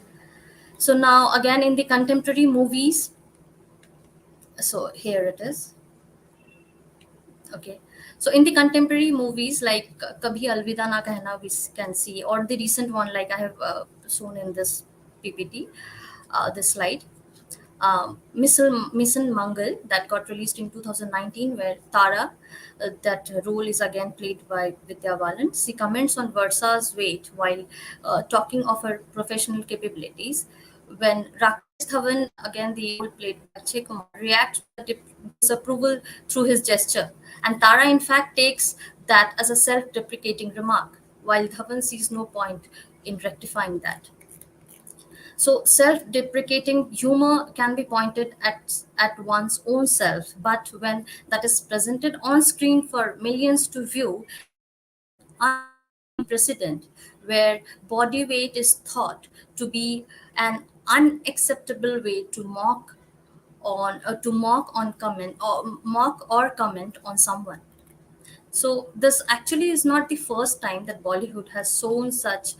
So now, again, in the contemporary movies, so here it is. Okay. So in the contemporary movies like Kabhi Alvida Na Kehna, we can see, or the recent one like I have shown in this PPT, this slide. Mission Mangal, that got released in 2019, where Tara, that role is again played by Vidya Balan. She comments on Varsa's weight while talking of her professional capabilities. When Rakesh Dhawan, again the role played by Akshay Kumar, reacts to the disapproval through his gesture, and Tara in fact takes that as a self-deprecating remark, while Dhawan sees no point in rectifying that. So self-deprecating humor can be pointed at one's own self, but when that is presented on screen for millions to view, it sets an unforgiving precedent where body weight is thought to be an unacceptable way to mock or comment on someone. So this actually is not the first time that Bollywood has shown such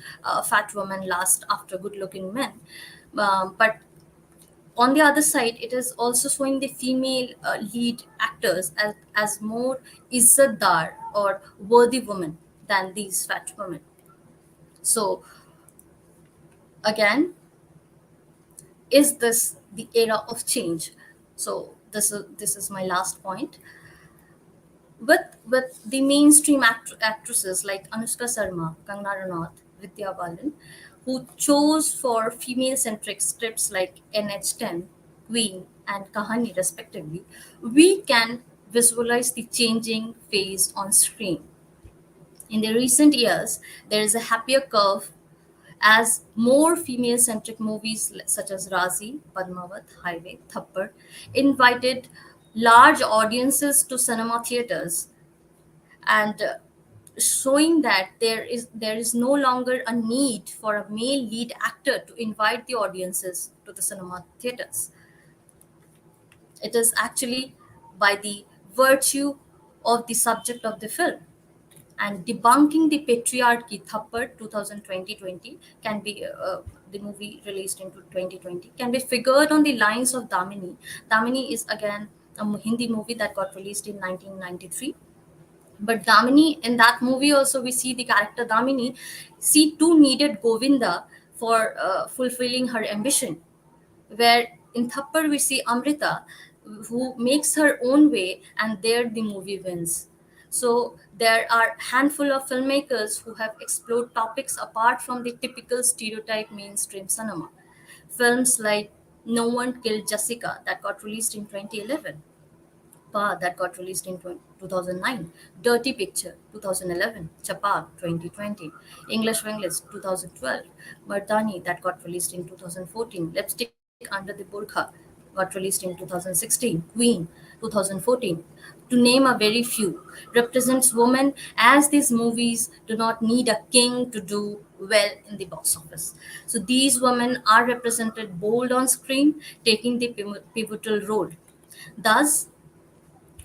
fat women lust after good-looking men. But on the other side, it is also showing the female lead actors as more izzatdar or worthy women than these fat women. So again, is this the era of change? So this is my last point. With the mainstream actresses like Anushka Sharma, Kangana Ranaut, Vidya Balan, who chose for female-centric scripts like NH10, Queen, and Kahani respectively, we can visualize the changing phase on screen. In the recent years, there is a happier curve as more female centric movies such as Razi, Padmavat, Highway, Thappad invited large audiences to cinema theaters, and showing that there is no longer a need for a male lead actor to invite the audiences to the cinema theaters. It is actually by the virtue of the subject of the film, and debunking the patriarchy. Thappad 2020 can be the movie released in 2020 can be figured on the lines of Damini. Damini is again a Hindi movie that got released in 1993. But Damini, in that movie also we see the character Damini, she too needed Govinda for fulfilling her ambition, where in Thappad we see Amrita, who makes her own way, and there the movie wins. So there are handful of filmmakers who have explored topics apart from the typical stereotype mainstream cinema. Films like No One Killed Jessica, that got released in 2011, Pa, that got released in 2009, Dirty Picture 2011, Chapal 2020, English Wenglish 2012, Mardani, that got released in 2014, Lipstick Under the Burqa got released in 2016, Queen 2014, to name a very few, represents women, as these movies do not need a king to do well in the box office. So these women are represented bold on screen, taking the pivotal role. Thus,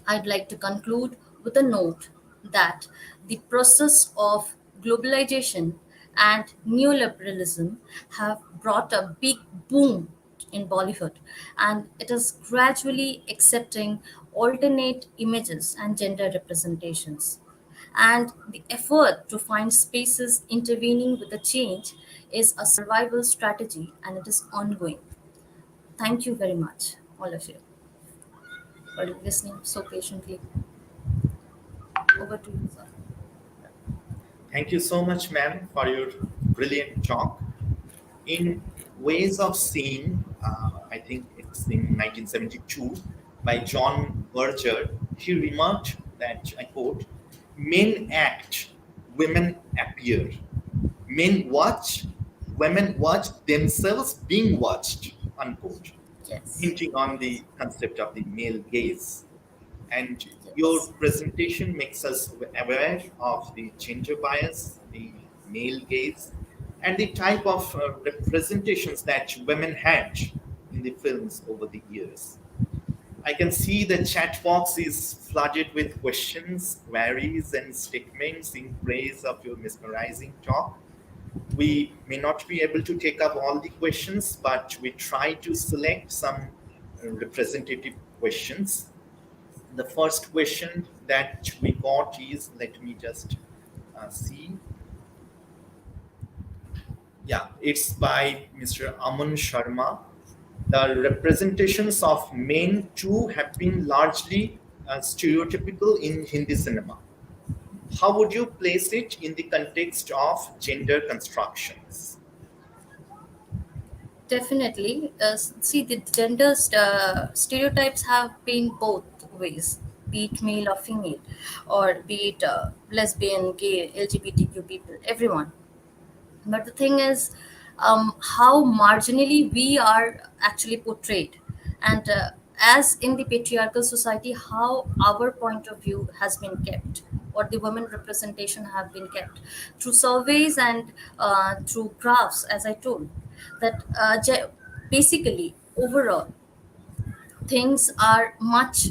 I'd like to conclude with a note that the process of globalization and neoliberalism have brought a big boom in Bollywood, and it is gradually accepting alternate images and gender representations. and the effort to find spaces intervening with the change is a survival strategy, and it is ongoing. Thank you very much, all of you, for listening so patiently. Over to you, sir. Thank you so much, ma'am, for your brilliant talk. In Ways of Seeing, I think it's in 1972, by John Berger, he remarked that, I quote, men act, women appear. Men watch, women watch themselves being watched, unquote, Yes. hinting on the concept of the male gaze. And your Yes. presentation makes us aware of the gender bias, the male gaze, and the type of representations that women had in the films over the years. I can see the chat box is flooded with questions, queries, and statements in praise of your mesmerizing talk. We may not be able to take up all the questions, but we try to select some representative questions. The first question that we got is, let me just see. Yeah, it's by Mr. Aman Sharma. The representations of men too have been largely stereotypical in Hindi cinema. How would you place it in the context of gender constructions? Definitely. See, the gender stereotypes have been both ways, be it male or female, or be it lesbian, gay, LGBTQ people, everyone. But the thing is, how marginally we are actually portrayed, and as in the patriarchal society, how our point of view has been kept, or the women representation have been kept through surveys and through graphs, as I told, that basically overall things are much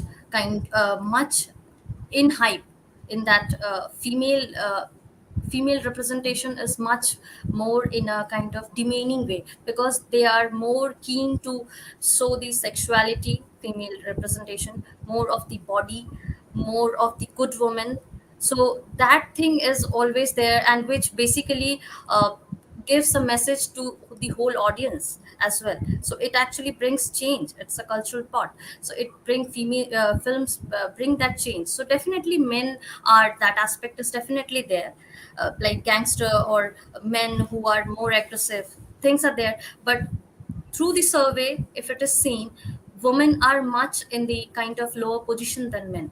in hype, in that female representation is much more in a kind of demeaning way, because they are more keen to show the sexuality, female representation, more of the body, more of the good woman. So that thing is always there, and which basically gives a message to the whole audience as well. So it actually brings change. It's a cultural part. So it bring female films bring that change. So definitely men are, that aspect is definitely there, like gangster or men who are more aggressive, things are there. But through the survey, if it is seen, women are much in the kind of lower position than men.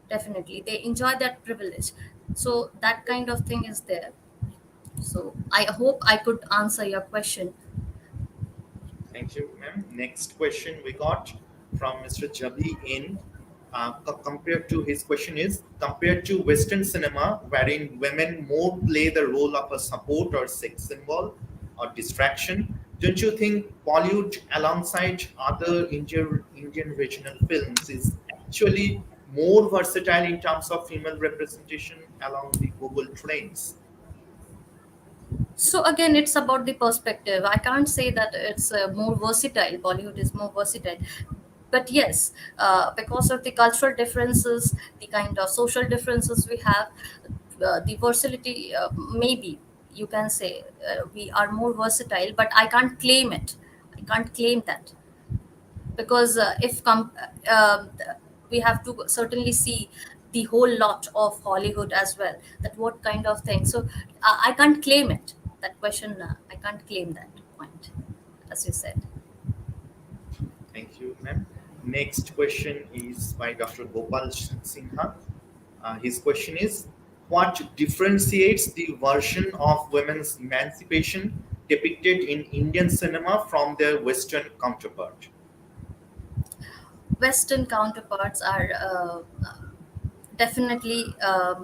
Definitely they enjoy that privilege. So that kind of thing is there. So I hope I could answer your question. Thank you, ma'am. Next question we got from Mr. Jabi in. Compared to his question is, compared to Western cinema, wherein women more play the role of a support or sex symbol or distraction, don't you think Bollywood, alongside other Indian regional films, is actually more versatile in terms of female representation along the Google trends? So again, it's about the perspective. I can't say that it's more versatile. Bollywood is more versatile, but yes, because of the cultural differences, the kind of social differences we have, the versatility, maybe you can say we are more versatile. But I can't claim it. I can't claim that, because if we have to certainly see the whole lot of Hollywood as well, that what kind of thing. So I can't claim it, that question. I can't claim that point, as you said. Thank you, ma'am. Next question is by Dr. Gopal Sinha. His question is, what differentiates the version of women's emancipation depicted in Indian cinema from their Western counterpart? Western counterparts are definitely uh,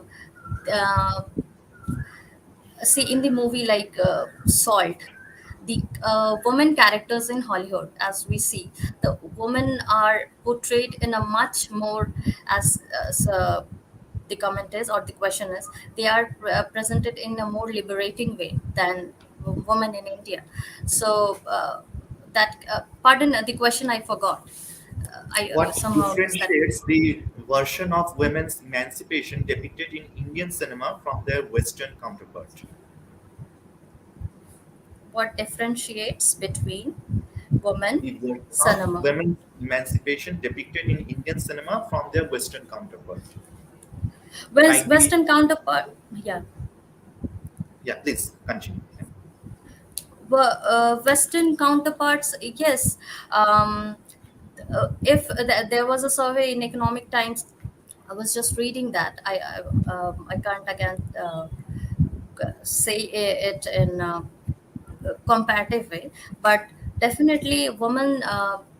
see, in the movie like Salt, the women characters in Hollywood, as we see, the women are portrayed in a much more, as the comment is, or the question is, they are presented in a more liberating way than women in India. So that pardon the question, I forgot. I What somehow missed that. differentiates the version of women's emancipation depicted in Indian cinema from their Western counterpart? What differentiates between woman The version of cinema? women's emancipation depicted in Indian cinema from their Western counterpart. Might be, Western counterpart, yeah. yeah, please continue. Yeah. Western counterparts, yes. Um, if there was a survey in Economic Times, I was just reading that. I can't again say it in comparative way, but definitely women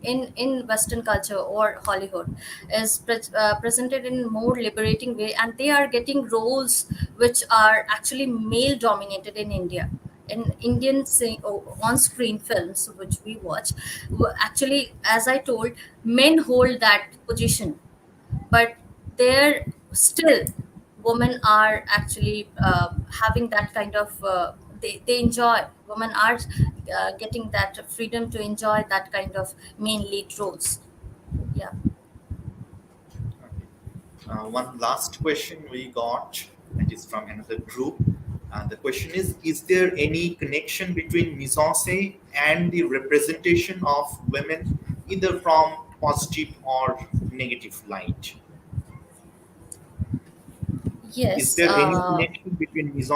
in Western culture or Hollywood is presented in more liberating way, and they are getting roles which are actually male dominated in India. In Indian on-screen films which we watch, actually, as I told, men hold that position, but there still women are actually having that kind of they enjoy, women are getting that freedom to enjoy that kind of main lead roles. Yeah. Okay. One last question we got, that is from another group. The question is there any connection between mise and the representation of women, either from positive or negative light? Is Yes. there any connection between mise,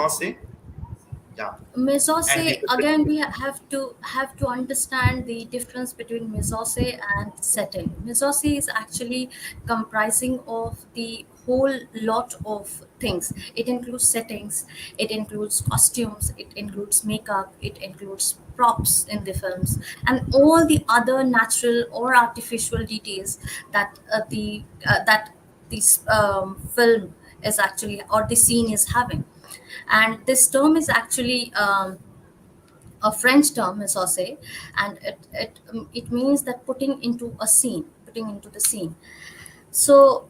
yeah, and Misose, again, we representation? have to understand the difference between misose and setting. Misose is actually comprising of the whole lot of things. It includes settings, it includes costumes, it includes makeup, it includes props in the films, and all the other natural or artificial details that that this film is actually, or the scene is having. And this term is actually a French term, misose, and it means that putting into a scene, putting into the scene. So,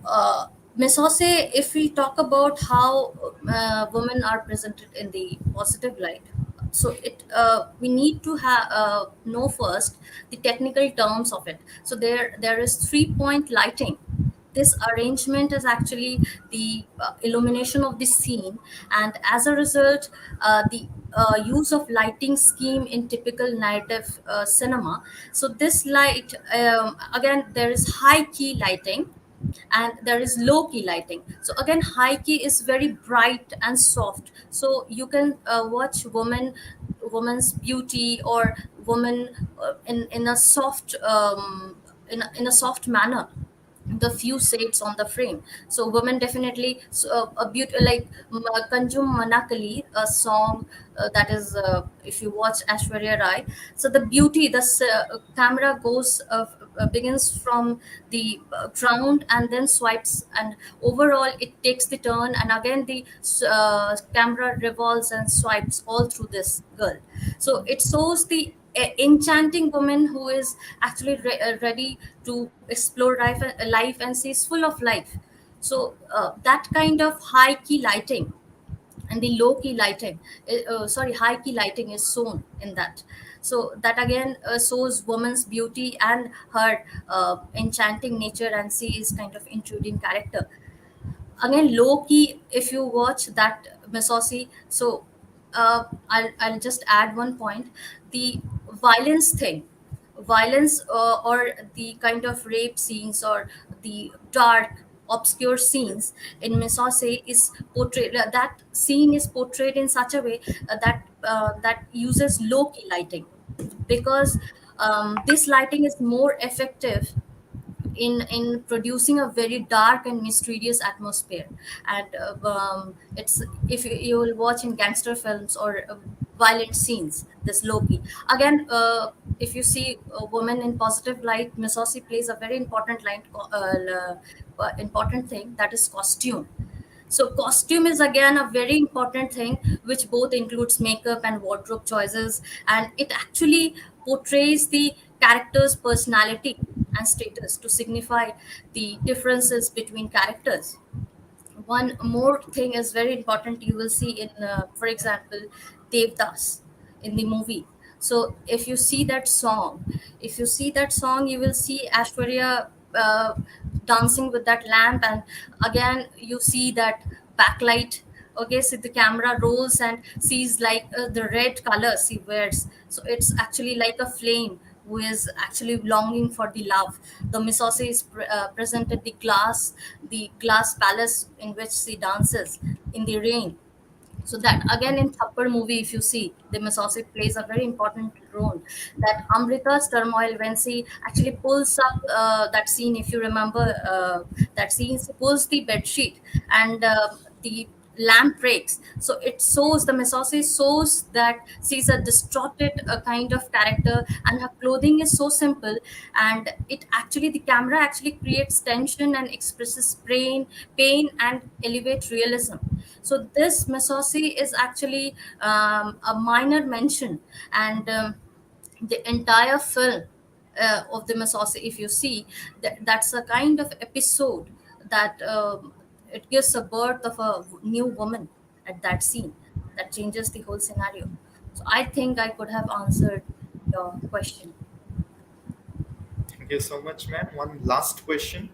misose, if we talk about how women are presented in the positive light, so it we need to know first the technical terms of it. So there is 3-point lighting. This arrangement is actually the illumination of the scene, and as a result, the use of lighting scheme in typical narrative cinema. So this light, again, there is high key lighting and there is low key lighting. So again, high key is very bright and soft, so you can watch woman's beauty or woman in a soft in a soft manner, the few shades on the frame. So women definitely, so, a beauty like Kanjum Manakali, a song that is, if you watch Ashwarya Rai, so the beauty, the camera goes begins from the ground and then swipes, and overall it takes the turn, and again the camera revolves and swipes all through this girl. So it shows the enchanting woman who is actually ready to explore life, and she's full of life. So that kind of high key lighting and the low key lighting, sorry, high key lighting is shown in that. So that again shows woman's beauty and her enchanting nature, and she is kind of intruding character. Again, low key, if you watch that Misosi, so I'll just add one point. The violence thing, violence, or the kind of rape scenes or the dark obscure scenes in Misosi is portrayed, that scene is portrayed in such a way that uses low key lighting, because this lighting is more effective in producing a very dark and mysterious atmosphere. And it's, if you will watch in gangster films or violent scenes, this Loki again, if you see a woman in positive light, Misosi plays a very important line, important thing, that is costume. So costume is again a very important thing, which both includes makeup and wardrobe choices, and it actually portrays the character's personality and status to signify the differences between characters. One more thing is very important, you will see in, for example, Devdas in the movie. So if you see that song, you will see Ashwarya dancing with that lamp, and again you see that backlight. Okay, so the camera rolls and sees like the red color she wears, so it's actually like a flame who is actually longing for the love. The Misose is presented the glass palace in which she dances in the rain. So that again in Thappad movie, if you see, the Misose plays a very important role. That Amrita's turmoil when she actually pulls up that scene, if you remember that scene, she pulls the bed sheet and the lamp breaks. So it shows, the Misose shows that she's a distorted kind of character, and her clothing is so simple, and it actually, the camera actually creates tension and expresses pain and elevate realism. So this Misossi is actually a minor mention, and the entire film of the Misossi, if you see, that's a kind of episode that it gives a birth of a new woman at that scene that changes the whole scenario. So I think I could have answered your question. Thank you so much, ma'am. One last question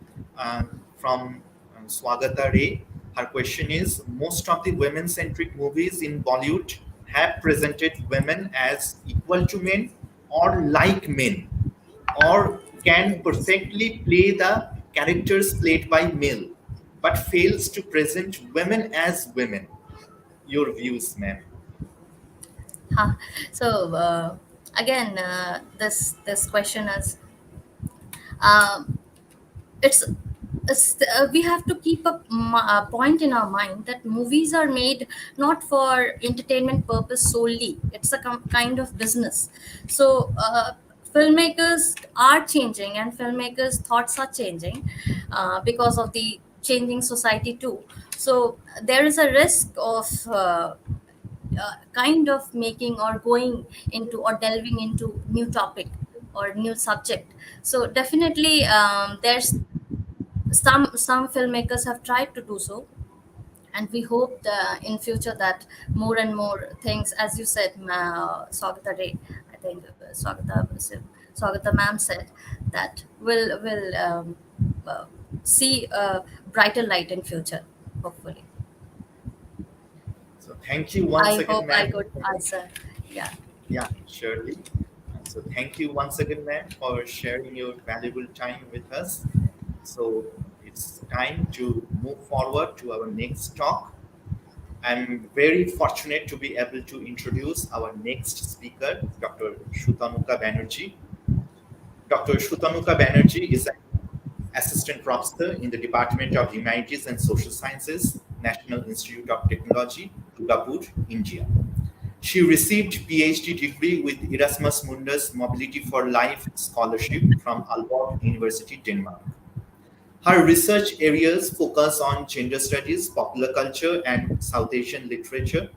from Swagata Ray. Her question is: most of the women-centric movies in Bollywood have presented women as equal to men or like men, or can perfectly play the characters played by male, but fails to present women as women. Your views, ma'am. Huh. So again, this question is, um, it's we have to keep a point in our mind that movies are made not for entertainment purpose solely. It's a kind of business. So filmmakers are changing, and filmmakers thoughts are changing because of the changing society too. So there is a risk of kind of making or going into or delving into new topic or new subject. So definitely there's some filmmakers have tried to do so, and we hope in future that more and more things, as you said, Swagata Ray, I think Swagata ma'am said, that will uh, see a brighter light in future, hopefully. So thank you once I again, hope I ma'am. could answer. Yeah. Yeah, surely. So thank you once again, ma'am, for sharing your valuable time with us. So it's time to move forward to our next talk. I'm very fortunate to be able to introduce our next speaker, Dr. Shutanuka Banerjee. Dr. Shutanuka Banerjee is an assistant professor in the Department of Humanities and Social Sciences, National Institute of Technology, Durgapur, India. She received PhD degree with Erasmus Mundus Mobility for Life Scholarship from Aalborg University, Denmark. Her research areas focus on gender studies, popular culture, and South Asian literature.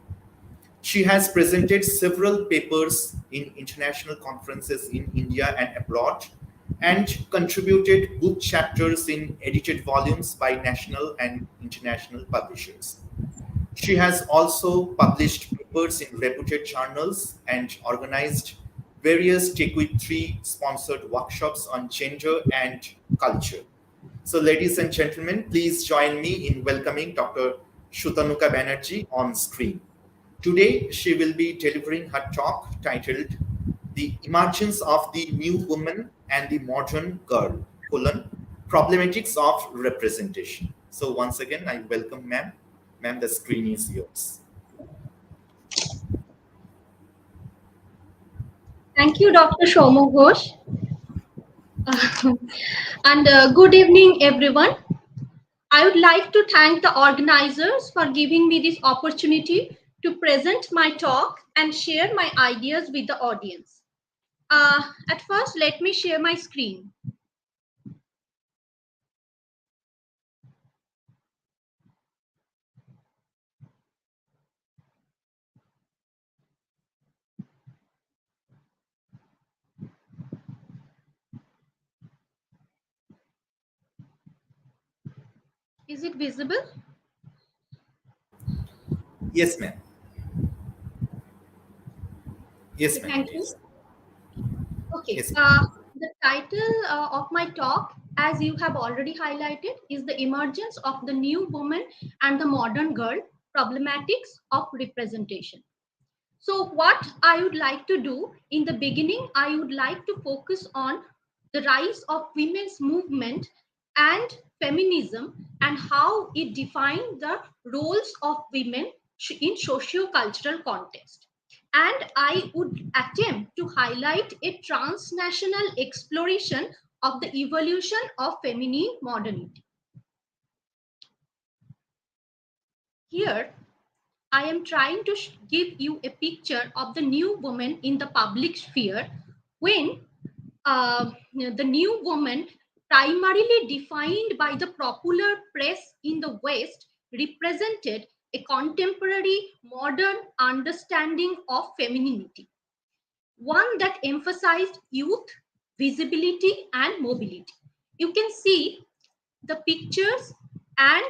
She has presented several papers in international conferences in India and abroad, and contributed book chapters in edited volumes by national and international publishers. She has also published papers in reputed journals and organized various Take with Three sponsored workshops on gender and culture. So, ladies and gentlemen, please join me in welcoming Dr. Shutanuka Banerjee on screen. Today, she will be delivering her talk titled The Emergence of the New Woman and the Modern Girl, Problematics of Representation. So once again, I welcome ma'am. Ma'am, the screen is yours. Thank you, Dr. Shomo Ghosh. And good evening, everyone. I would like to thank the organizers for giving me this opportunity to present my talk and share my ideas with the audience. At first, let me share my screen. Is it visible? Yes, ma'am. Okay, Yes, ma'am, thank it you. is. Okay, Yes, ma'am. the title of my talk as you have already highlighted, is the emergence of the new woman and the modern girl, problematics of representation. So, what I would like to do in the beginning, I would like to focus on the rise of women's movement and feminism and how it defined the roles of women in socio-cultural context. And I would attempt to highlight a transnational exploration of the evolution of feminine modernity. Here, I am trying to give you a picture of the new woman in the public sphere when the new woman, primarily defined by the popular press in the West, represented a contemporary modern understanding of femininity, one that emphasized youth, visibility, and mobility. You can see the pictures and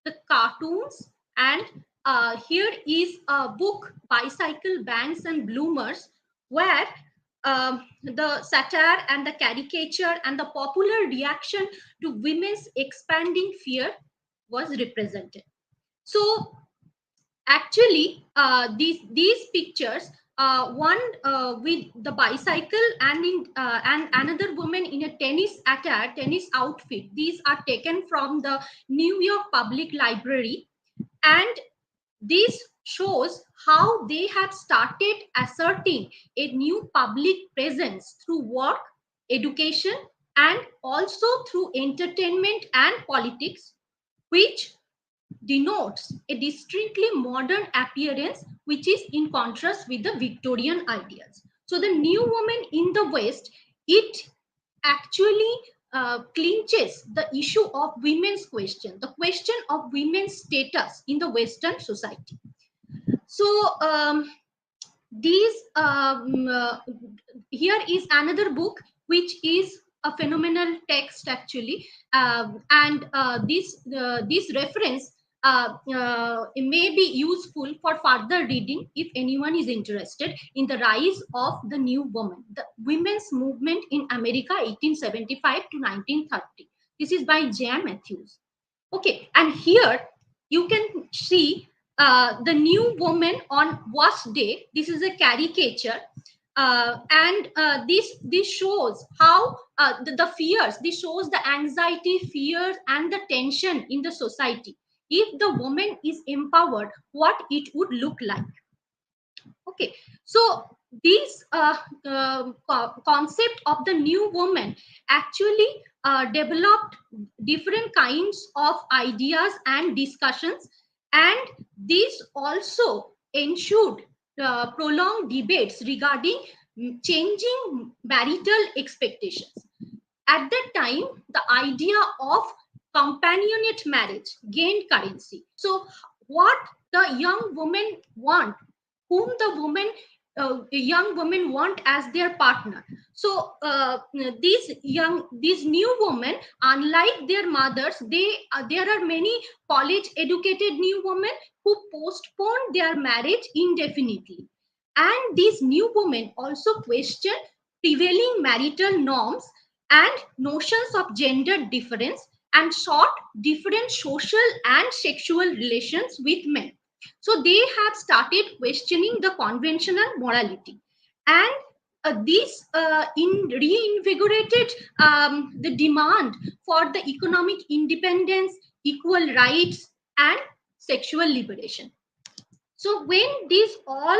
the cartoons, and here is a book, Bicycle Bangs and Bloomers, where the satire and the caricature and the popular reaction to women's expanding fear was represented. So actually, these pictures, one with the bicycle and another woman in a tennis attire, tennis outfit. These are taken from the New York Public Library, and this shows how they have started asserting a new public presence through work, education, and also through entertainment and politics, which denotes a distinctly modern appearance, which is in contrast with the Victorian ideals. So the new woman in the West, it actually clinches the issue of women's question, the question of women's status in the Western society. So these here is another book which is a phenomenal text actually, and this reference it may be useful for further reading if anyone is interested in the rise of the new woman, the women's movement in America 1875 to 1930. This is by J. Matthews. Okay, and here you can see the new woman on wash day. This is a caricature, and this shows how the fears. This shows the anxiety, fears, and the tension in the society. If the woman is empowered, what it would look like. Okay, so this concept of the new woman actually developed different kinds of ideas and discussions, and this also ensured prolonged debates regarding changing marital expectations. At that time, the idea of companionate marriage gained currency. So what the young women want, whom the young women want as their partner. So these new women, unlike their mothers, there are many college educated new women who postpone their marriage indefinitely, and these new women also question prevailing marital norms and notions of gender difference, and sought different social and sexual relations with men. So they have started questioning the conventional morality, and this reinvigorated the demand for the economic independence, equal rights, and sexual liberation. So when these all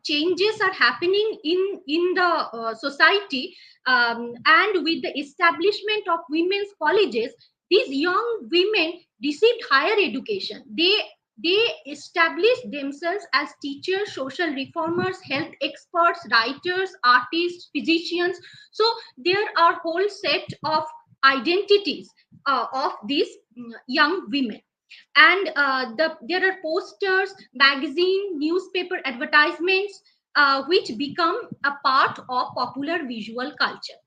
changes are happening in the society, and with the establishment of women's colleges, these young women received higher education. They established themselves as teachers, social reformers, health experts, writers, artists, physicians. So there are whole set of identities of these young women, and there are posters, magazine, newspaper advertisements, which become a part of popular visual culture.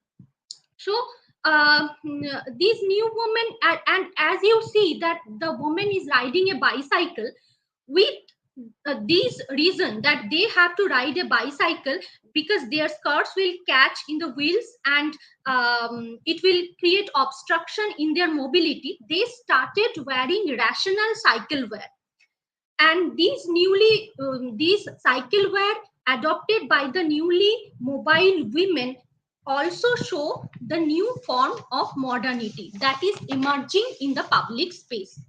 So these new women, and as you see that the woman is riding a bicycle with these reason that they have to ride a bicycle because their skirts will catch in the wheels and it will create obstruction in their mobility. They started wearing rational cycle wear, and these cycle wear adopted by the newly mobile women also show the new form of modernity that is emerging in the public space.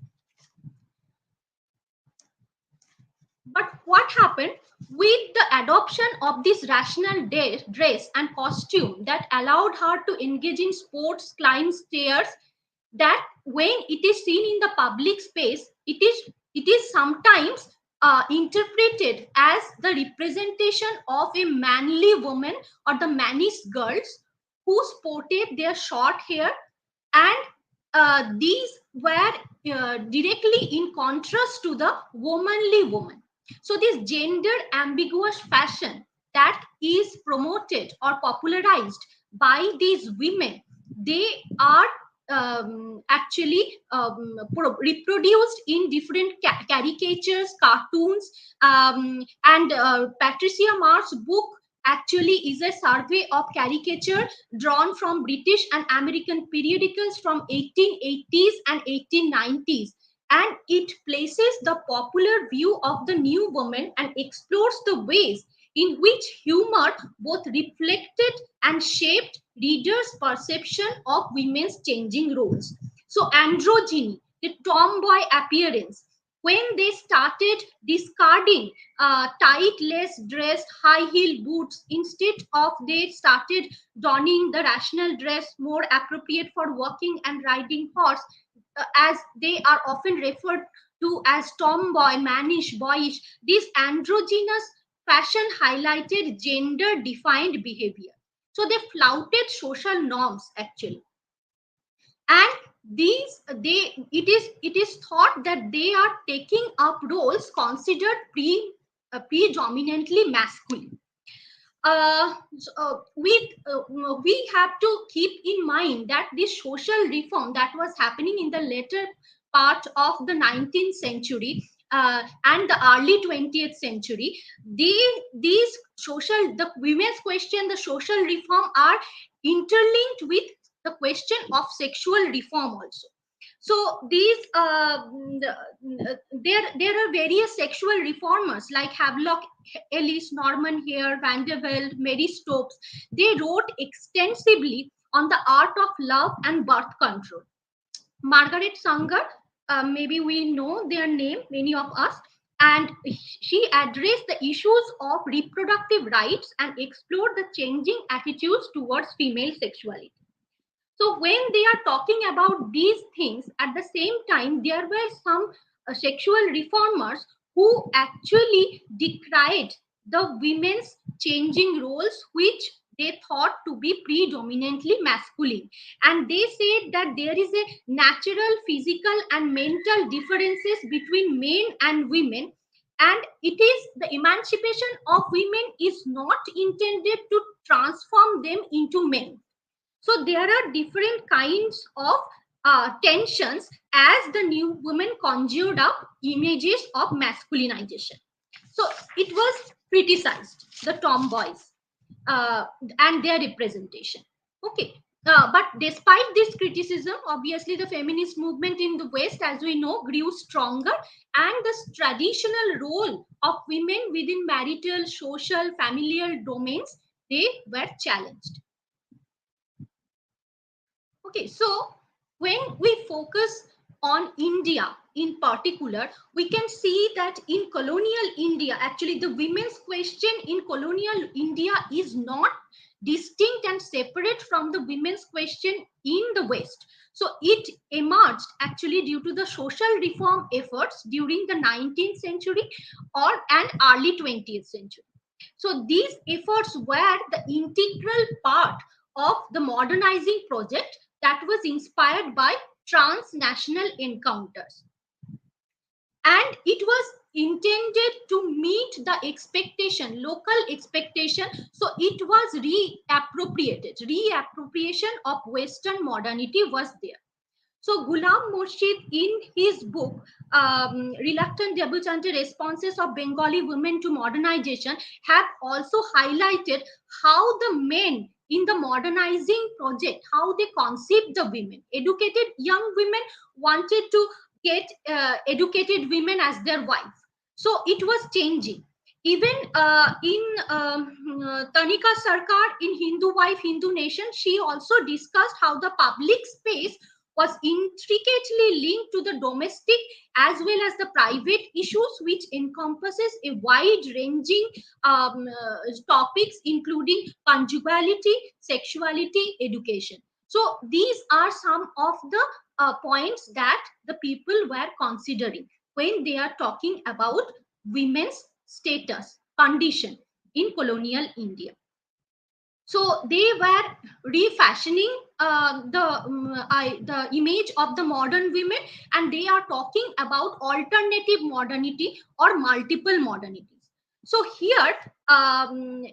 But what happened with the adoption of this rational dress and costume that allowed her to engage in sports, climb stairs, that when it is seen in the public space, it is sometimes interpreted as the representation of a manly woman or the mannish girls who sported their short hair, and these were directly in contrast to the womanly woman. So this gender ambiguous fashion that is promoted or popularized by these women, they are actually reproduced in different caricatures, cartoons, and Patricia Mar's book actually is a survey of caricature drawn from British and American periodicals from 1880s and 1890s, and it places the popular view of the new woman and explores the ways in which humor both reflected and shaped readers' perception of women's changing roles. So, androgyny, the tomboy appearance, when they started discarding tight lace dress, high heel boots, instead of they started donning the rational dress more appropriate for walking and riding horse, as they are often referred to as tomboy, mannish, boyish. This androgynous fashion highlighted gender defined behavior. So they flouted social norms actually. And these they it is thought that they are taking up roles considered predominantly masculine. We have to keep in mind that this social reform that was happening in the later part of the 19th century and the early 20th century, these social, the women's question, the social reform are interlinked with the question of sexual reform also. So these there are various sexual reformers like Havelock Ellis, Norman Hare, Vanderbilt, Mary Stopes. They wrote extensively on the art of love and birth control. Margaret Sanger, maybe we know their name, many of us, and she addressed the issues of reproductive rights and explored the changing attitudes towards female sexuality. So when they are talking about these things, at the same time, there were some sexual reformers who actually decried the women's changing roles, which they thought to be predominantly masculine. And they said that there is a natural, physical, and mental differences between men and women. And it is the emancipation of women is not intended to transform them into men. So there are different kinds of tensions as the new women conjured up images of masculinization. So it was criticized, the tomboys and their representation. Okay. But despite this criticism, obviously the feminist movement in the West, as we know, grew stronger, and the traditional role of women within marital, social, familial domains, they were challenged. Okay, so when we focus on India in particular, we can see that in colonial India, actually the women's question in colonial India is not distinct and separate from the women's question in the West. So it emerged actually due to the social reform efforts during the 19th century or and early 20th century. So these efforts were the integral part of the modernizing project that was inspired by transnational encounters. And it was intended to meet the expectation, local expectation. So it was reappropriation of Western modernity was there. So Ghulam Murshid, in his book Reluctant Debutante Responses of Bengali Women to Modernization, have also highlighted how the men in the modernizing project, how they conceived the women. Educated young women wanted to get educated women as their wife. So it was changing. Even in Tanika Sarkar, in Hindu Wife, Hindu Nation, she also discussed how the public space was intricately linked to the domestic as well as the private issues, which encompasses a wide ranging topics including conjugality, sexuality, education. So these are some of the points that the people were considering when they are talking about women's status condition in colonial India. So they were refashioning the image of the modern women, and they are talking about alternative modernity or multiple modernities. So here,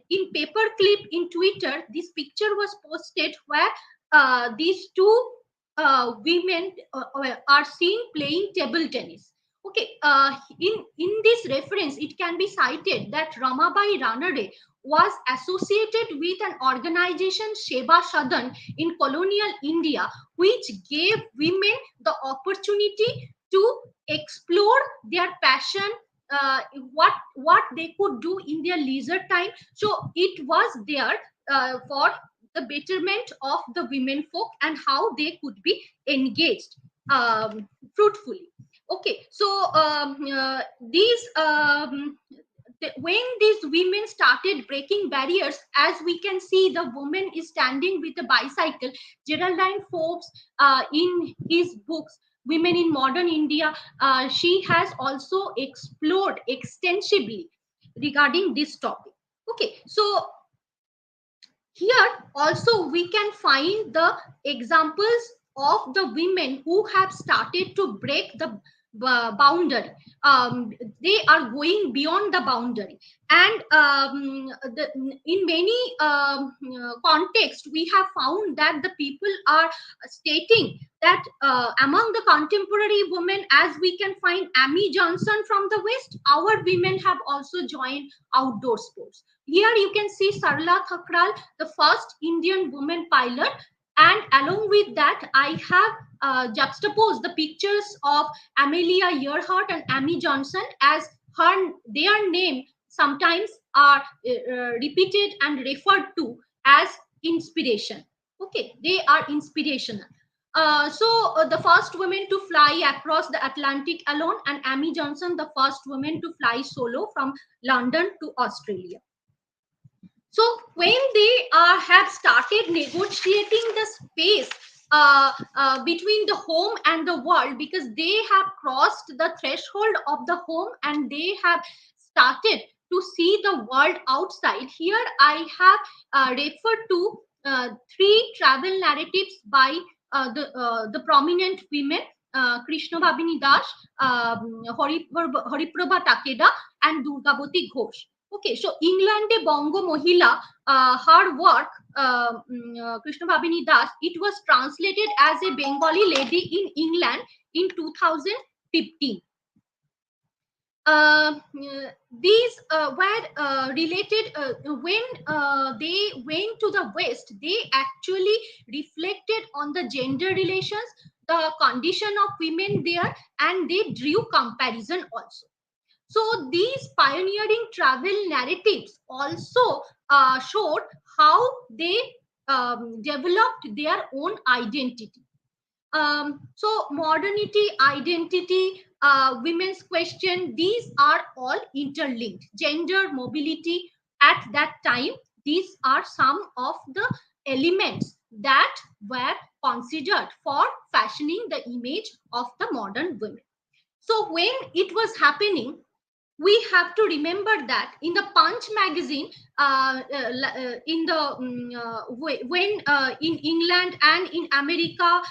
in paperclip in Twitter, this picture was posted where these two women are seen playing table tennis. Okay, in this reference, it can be cited that Ramabai Ranare was associated with an organization, Sheba Sadan, in colonial India, which gave women the opportunity to explore their passion, what they could do in their leisure time. So it was there for the betterment of the women folk and how they could be engaged fruitfully. Okay, so these when these women started breaking barriers, as we can see, the woman is standing with a bicycle. Geraldine Forbes, in his books Women in Modern India, she has also explored extensively regarding this topic. Okay, so here also we can find the examples of the women who have started to break the boundary. They are going beyond the boundary, and in many contexts we have found that the people are stating that among the contemporary women, as we can find Amy Johnson from the West, our women have also joined outdoor sports. Here you can see Sarla Thakral, the first Indian woman pilot, and along with that, I have juxtaposed the pictures of Amelia Earhart and Amy Johnson, as their name sometimes are repeated and referred to as inspiration. Okay, they are inspirational. So the first woman to fly across the Atlantic alone, and Amy Johnson, the first woman to fly solo from London to Australia. So when they have started negotiating the space between the home and the world, because they have crossed the threshold of the home and they have started to see the world outside, here I have referred to three travel narratives by the prominent women, Krishna Bhabini Das, Hariprabha Takeda, and Durgavati Ghosh. Okay, so England Bongo Mohila, her work, Krishna Bhabini Das, it was translated as a Bengali lady in England in 2015. These were related when they went to the West, they actually reflected on the gender relations, the condition of women there, and they drew comparison also. So these pioneering travel narratives also showed how they developed their own identity. So modernity, identity, women's question, these are all interlinked. Gender, mobility, at that time, these are some of the elements that were considered for fashioning the image of the modern women. So when it was happening, we have to remember that in the Punch magazine, in the when in England and in America,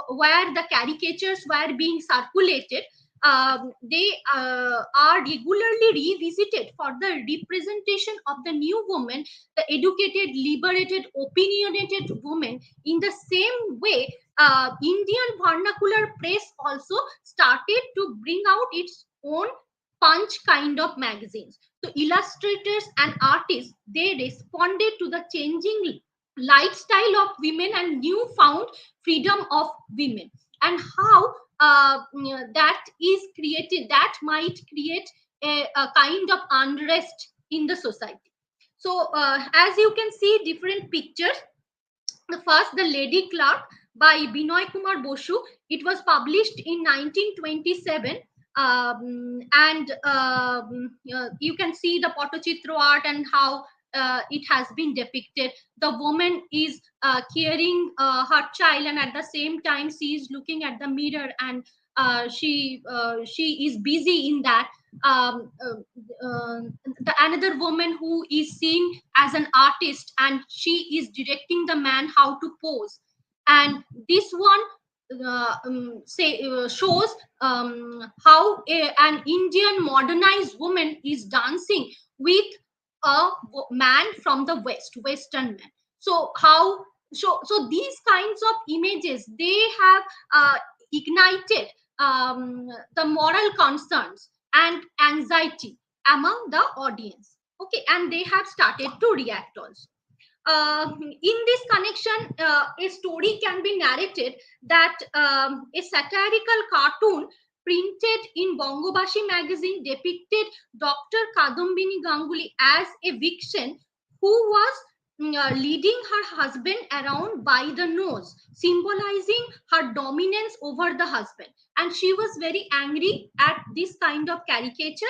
where the caricatures were being circulated, they are regularly revisited for the representation of the new woman, the educated, liberated, opinionated woman, in the same way Indian vernacular press also started to bring out its own punch kind of magazines. So illustrators and artists, they responded to the changing lifestyle of women and newfound freedom of women, and how that is created, that might create a kind of unrest in the society. So as you can see different pictures, the first, The Lady Clerk by Binoy Kumar Bosu. It was published in 1927. And you can see the Potachitra art and how it has been depicted. The woman is carrying her child, and at the same time she is looking at the mirror, and she is busy in that. um, the another woman who is seen as an artist, and she is directing the man how to pose. And this one shows how an Indian modernized woman is dancing with a man from the western man. So how, so these kinds of images, they have ignited the moral concerns and anxiety among the audience. Okay, and they have started to react also. In this connection, a story can be narrated that a satirical cartoon printed in Bongobashi magazine depicted Dr. Kadumbini Ganguly as a vixen who was leading her husband around by the nose, symbolizing her dominance over the husband. And she was very angry at this kind of caricature,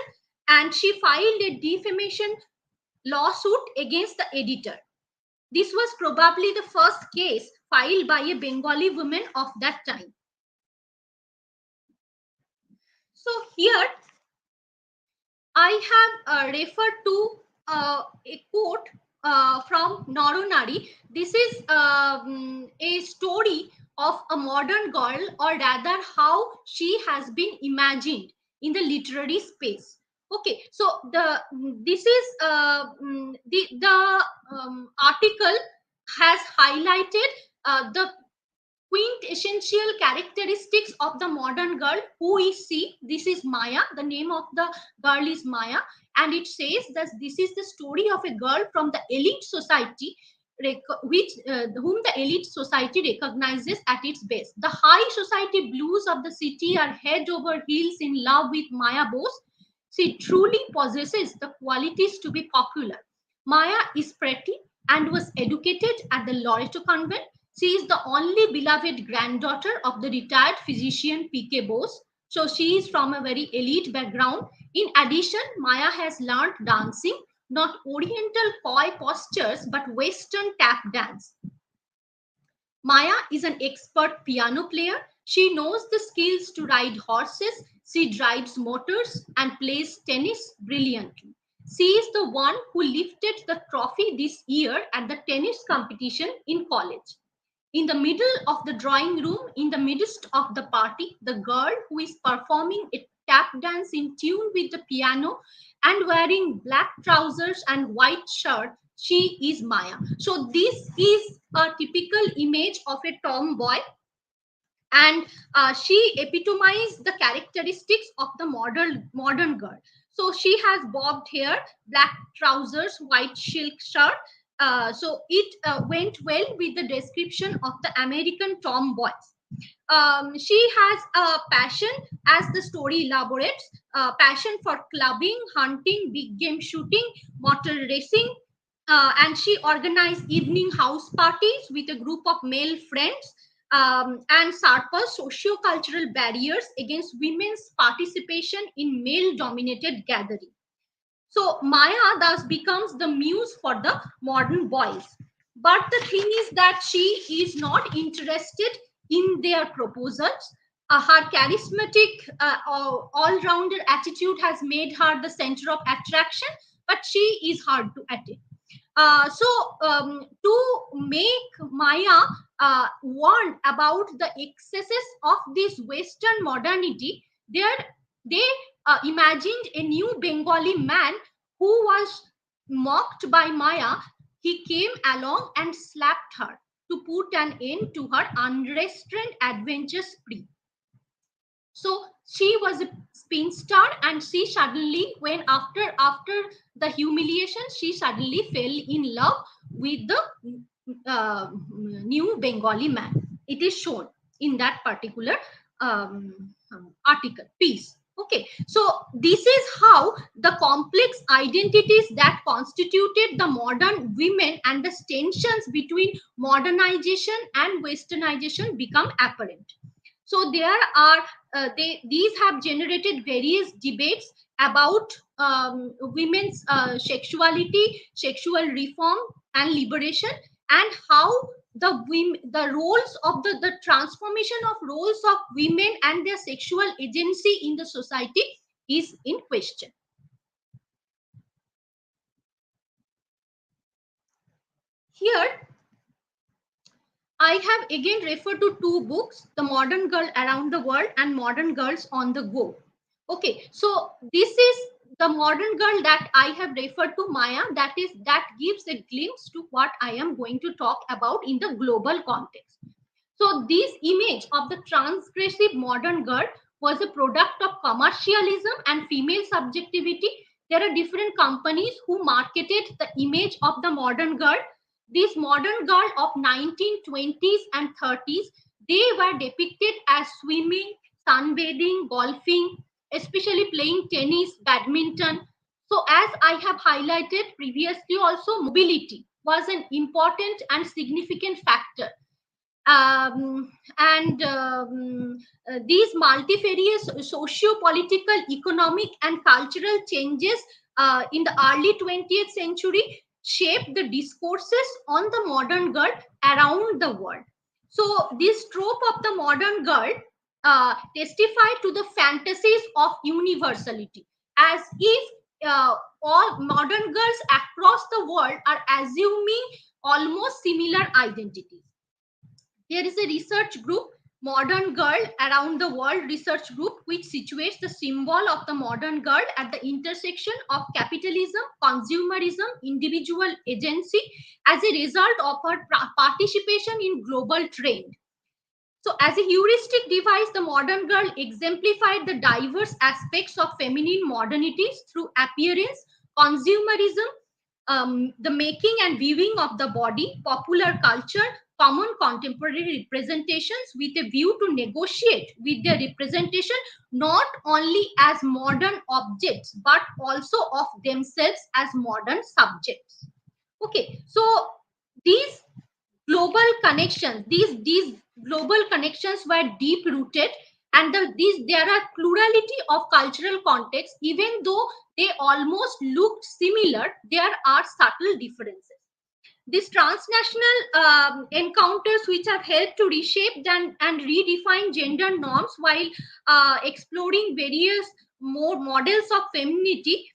and she filed a defamation lawsuit against the editor. This was probably the first case filed by a Bengali woman of that time. So here I have referred to a quote from Noronari. This is a story of a modern girl, or rather how she has been imagined in the literary space. Okay, so this is the article has highlighted the quintessential characteristics of the modern girl. Who is she? This is Maya. The name of the girl is Maya, and it says that this is the story of a girl from the elite society, which whom the elite society recognizes at its best. The high society blues of the city are head over heels in love with Maya Bose. She truly possesses the qualities to be popular. Maya is pretty and was educated at the Loreto convent. She is the only beloved granddaughter of the retired physician P.K. Bose. So she is from a very elite background. In addition, Maya has learned dancing, not oriental coy postures, but Western tap dance. Maya is an expert piano player. She knows the skills to ride horses, she drives motors, and plays tennis brilliantly. She is the one who lifted the trophy this year at the tennis competition in college. In the middle of the drawing room, in the midst of the party, the girl who is performing a tap dance in tune with the piano and wearing black trousers and white shirt, she is Maya. So this is a typical image of a tomboy, and she epitomized the characteristics of the modern girl. So she has bobbed hair, black trousers, white silk shirt. So it went well with the description of the American tomboys. She has a passion, as the story elaborates, passion for clubbing, hunting, big game shooting, motor racing, and she organized evening house parties with a group of male friends, and surpassed socio-cultural barriers against women's participation in male-dominated gatherings. So Maya thus becomes the muse for the modern boys. But the thing is that she is not interested in their proposals. Her charismatic, all-rounder attitude has made her the center of attraction, but she is hard to attain. To make Maya warn about the excesses of this Western modernity, they imagined a new Bengali man who was mocked by Maya. He came along and slapped her. to put an end to her unrestrained adventure spree. So she was a spinster, and she suddenly, when after the humiliation, she suddenly fell in love with the new Bengali man. It is shown in that particular article piece. Okay, so this is how the complex identities that constituted the modern women and the tensions between modernization and westernization become apparent. So there are these have generated various debates about women's sexuality, sexual reform and liberation, and how the roles of the transformation of roles of women and their sexual agency in the society is in question. Here I have again referred to two books, The Modern Girl Around the World and Modern Girls on the Go. Okay, so this is the modern girl that I have referred to, Maya, that gives a glimpse to what I am going to talk about in the global context. So this image of the transgressive modern girl was a product of commercialism and female subjectivity. There are different companies who marketed the image of the modern girl. This modern girl of 1920s and 30s, they were depicted as swimming, sunbathing, golfing, especially playing tennis, badminton. So as I have highlighted previously also, mobility was an important and significant factor. And these multifarious socio-political, economic and cultural changes in the early 20th century shaped the discourses on the modern girl around the world. So this trope of the modern girl testified to the fantasies of universality, as if all modern girls across the world are assuming almost similar identities. There is a research group, Modern Girl Around the World Research Group, which situates the symbol of the modern girl at the intersection of capitalism, consumerism, individual agency as a result of her participation in global trend. So, as a heuristic device, the modern girl exemplified the diverse aspects of feminine modernities through appearance, consumerism, the making and viewing of the body, popular culture, common contemporary representations, with a view to negotiate with their representation not only as modern objects but also of themselves as modern subjects. Okay, so these these global connections were deep rooted, and there are plurality of cultural contexts. Even though they almost looked similar, there are subtle differences. These transnational encounters, which have helped to reshape and redefine gender norms while exploring various more models of femininity,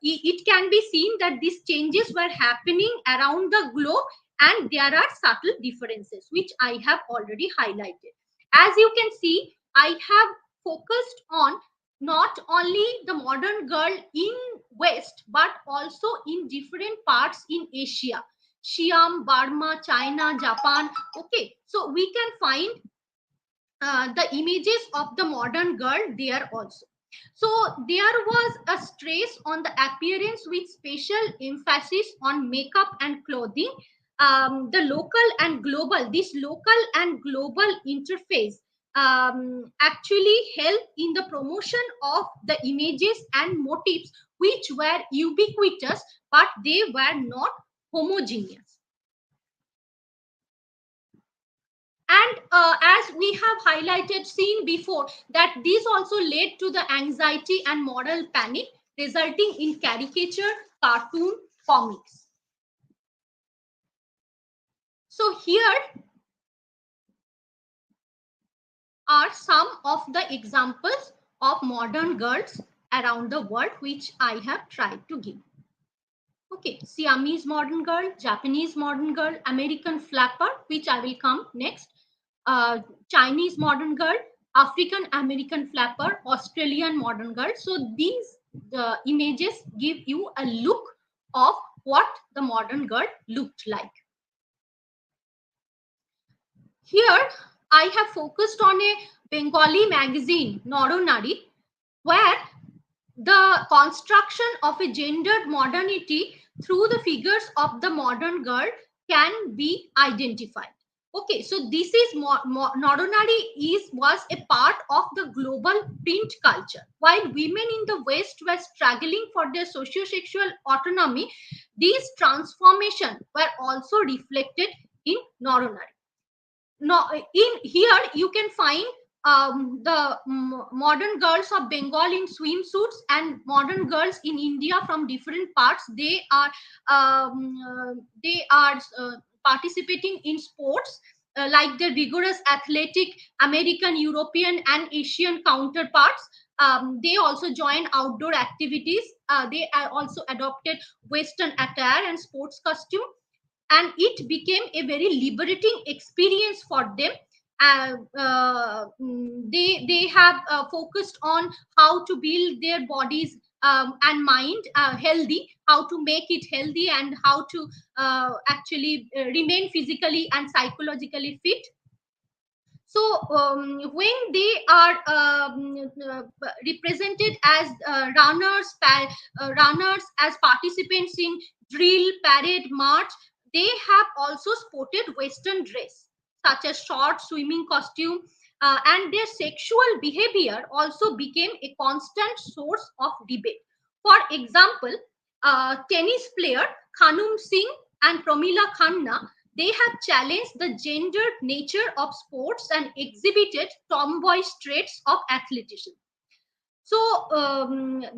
it can be seen that these changes were happening around the globe, and there are subtle differences which I have already highlighted. As you can see, I have focused on not only the modern girl in West but also in different parts in Asia, Siam, Burma, China, Japan. Okay, so we can find the images of the modern girl there also. So there was a stress on the appearance with special emphasis on makeup and clothing. The local and global, this local and global interface actually help in the promotion of the images and motifs which were ubiquitous, but they were not homogeneous. And as we have highlighted, seen before, that this also led to the anxiety and moral panic, resulting in caricature, cartoon, comics. So here are some of the examples of modern girls around the world which I have tried to give. Okay, Siamese modern girl, Japanese modern girl, American flapper, which I will come next, Chinese modern girl, African American flapper, Australian modern girl. So these images give you a look of what the modern girl looked like. Here, I have focused on a Bengali magazine, Noronari, where the construction of a gendered modernity through the figures of the modern girl can be identified. Okay, so this is Noronari was a part of the global print culture. While women in the West were struggling for their socio-sexual autonomy, these transformations were also reflected in Noronari. No, in here you can find the modern girls of Bengal in swimsuits and modern girls in India from different parts. They are participating in sports like the rigorous athletic American, European, and Asian counterparts. They also join outdoor activities. They are also adopted Western attire and sports costume, and it became a very liberating experience for them. They have focused on how to build their bodies and mind healthy, how to make it healthy, and how to actually remain physically and psychologically fit. So when they are represented as runners as participants in drill, parade, march, they have also sported Western dress such as short swimming costume, and their sexual behavior also became a constant source of debate. For example, tennis player Khanum Singh and Pramila Khanna, they have challenged the gendered nature of sports and exhibited tomboy traits of athleticism. So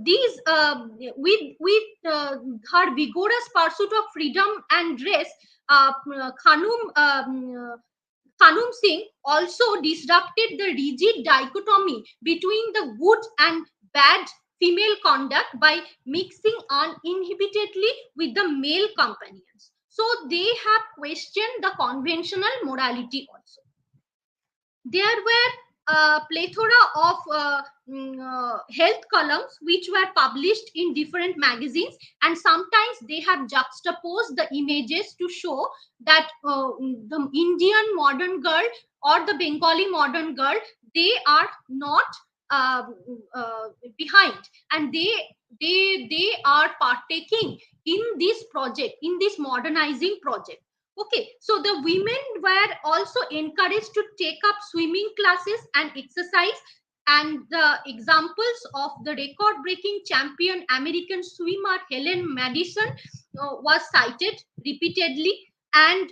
these with her vigorous pursuit of freedom and dress, Khanum Singh also disrupted the rigid dichotomy between the good and bad female conduct by mixing uninhibitedly with the male companions. So they have questioned the conventional morality also. There were a plethora of health columns which were published in different magazines, and sometimes they have juxtaposed the images to show that the Indian modern girl or the Bengali modern girl, they are not uh, behind, and they are partaking in this project, in this modernizing project. Okay, so the women were also encouraged to take up swimming classes and exercise, and the examples of the record breaking champion American swimmer Helen Madison was cited repeatedly, and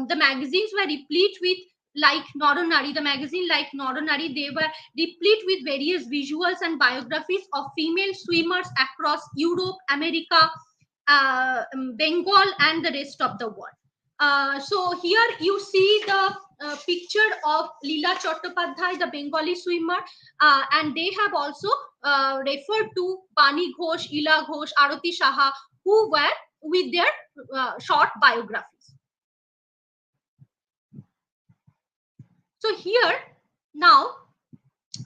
the magazines were replete with, like Noronari, the magazine like Noronari, they were replete with various visuals and biographies of female swimmers across Europe, America, Bengal, and the rest of the world. So here you see the picture of Leela Chattopadhyay, the Bengali swimmer, and they have also referred to Bani Ghosh, Ila Ghosh, Arati Saha, who were with their short biographies. So here now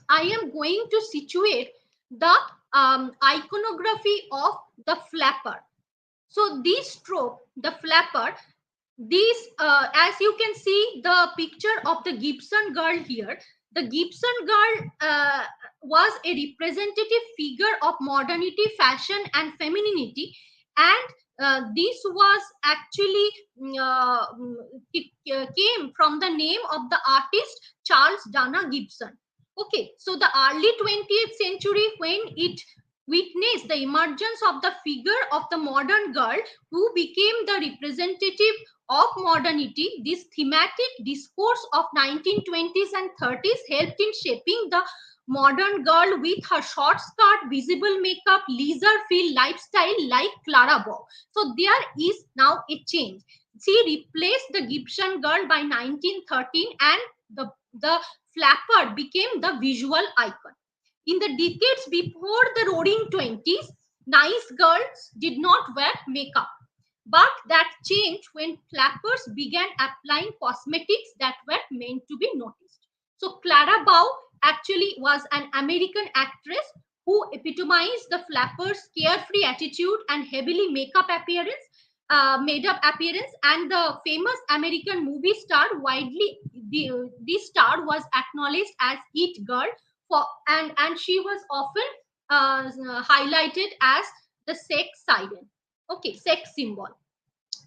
I am going to situate the iconography of the flapper. So this trope, the flapper, these as you can see the picture of the Gibson girl here, the Gibson girl was a representative figure of modernity, fashion, and femininity, and this was actually it came from the name of the artist Charles Dana Gibson. Okay, so the early 20th century, when it witnessed the emergence of the figure of the modern girl who became the representative of modernity, this thematic discourse of 1920s and 30s helped in shaping the modern girl with her short skirt, visible makeup, leisure feel lifestyle like Clara Bow. So there is now a change. She replaced the Gibson girl by 1913, and the flapper became the visual icon. In the decades before the roaring 20s, nice girls did not wear makeup. But that changed when flappers began applying cosmetics that were meant to be noticed. So Clara Bow actually was an American actress who epitomized the flapper's carefree attitude and heavily makeup appearance. made up appearance, and the famous American movie star widely this star was acknowledged as it girl for, and she was often highlighted as the sex siren, okay, sex symbol.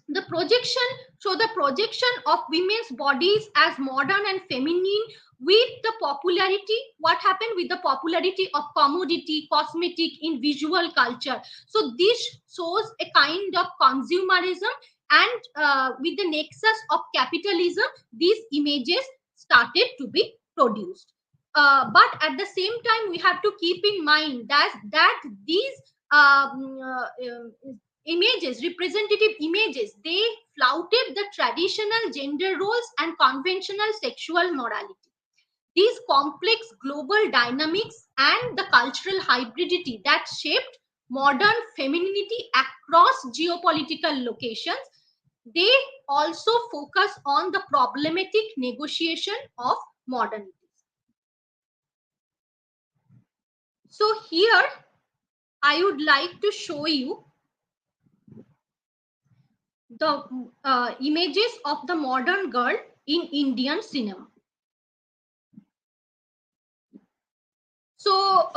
The projection, so the projection of women's bodies as modern and feminine, with the popularity, what happened with the popularity of commodity cosmetic in visual culture. So this shows a kind of consumerism, and with the nexus of capitalism, these images started to be produced. But at the same time, we have to keep in mind that these images, representative images, they flouted the traditional gender roles and conventional sexual morality. These complex global dynamics and the cultural hybridity that shaped modern femininity across geopolitical locations, they also focus on the problematic negotiation of modernity. So here I would like to show you the images of the modern girl in Indian cinema. So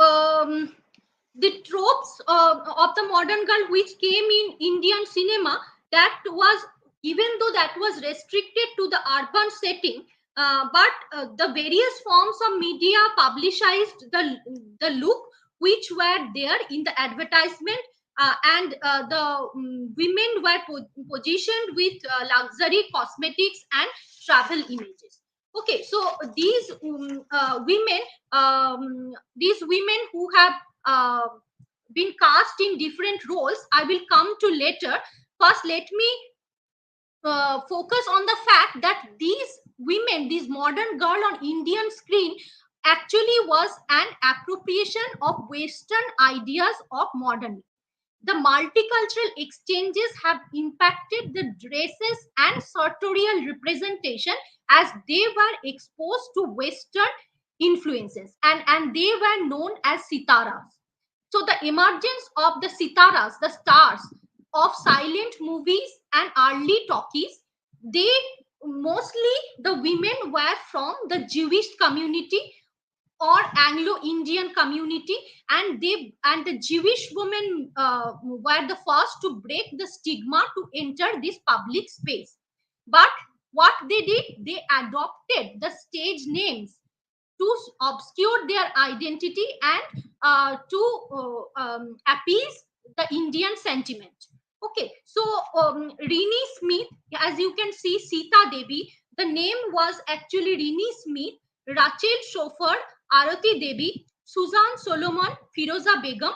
the tropes of the modern girl which came in Indian cinema, that was, even though that was restricted to the urban setting, but the various forms of media publicized the look which were there in the advertisement, and the women were positioned with luxury cosmetics and travel images. Okay, so these women who have been cast in different roles, I will come to later. First, let me focus on the fact that these women, this modern girl on Indian screen, actually was an appropriation of Western ideas of modernity. The multicultural exchanges have impacted the dresses and sartorial representation as they were exposed to Western influences, and they were known as sitaras. So the emergence of the sitaras, the stars of silent movies and early talkies, they mostly, the women were from the Jewish community or Anglo-Indian community, and the Jewish women were the first to break the stigma to enter this public space. But what they did, they adopted the stage names to obscure their identity and to appease the Indian sentiment. Okay, so Rini Smith, as you can see, Sita Devi, the name was actually Rini Smith, Rachel Chauffeur, Arati Devi, Susan Solomon, Firoza Begum,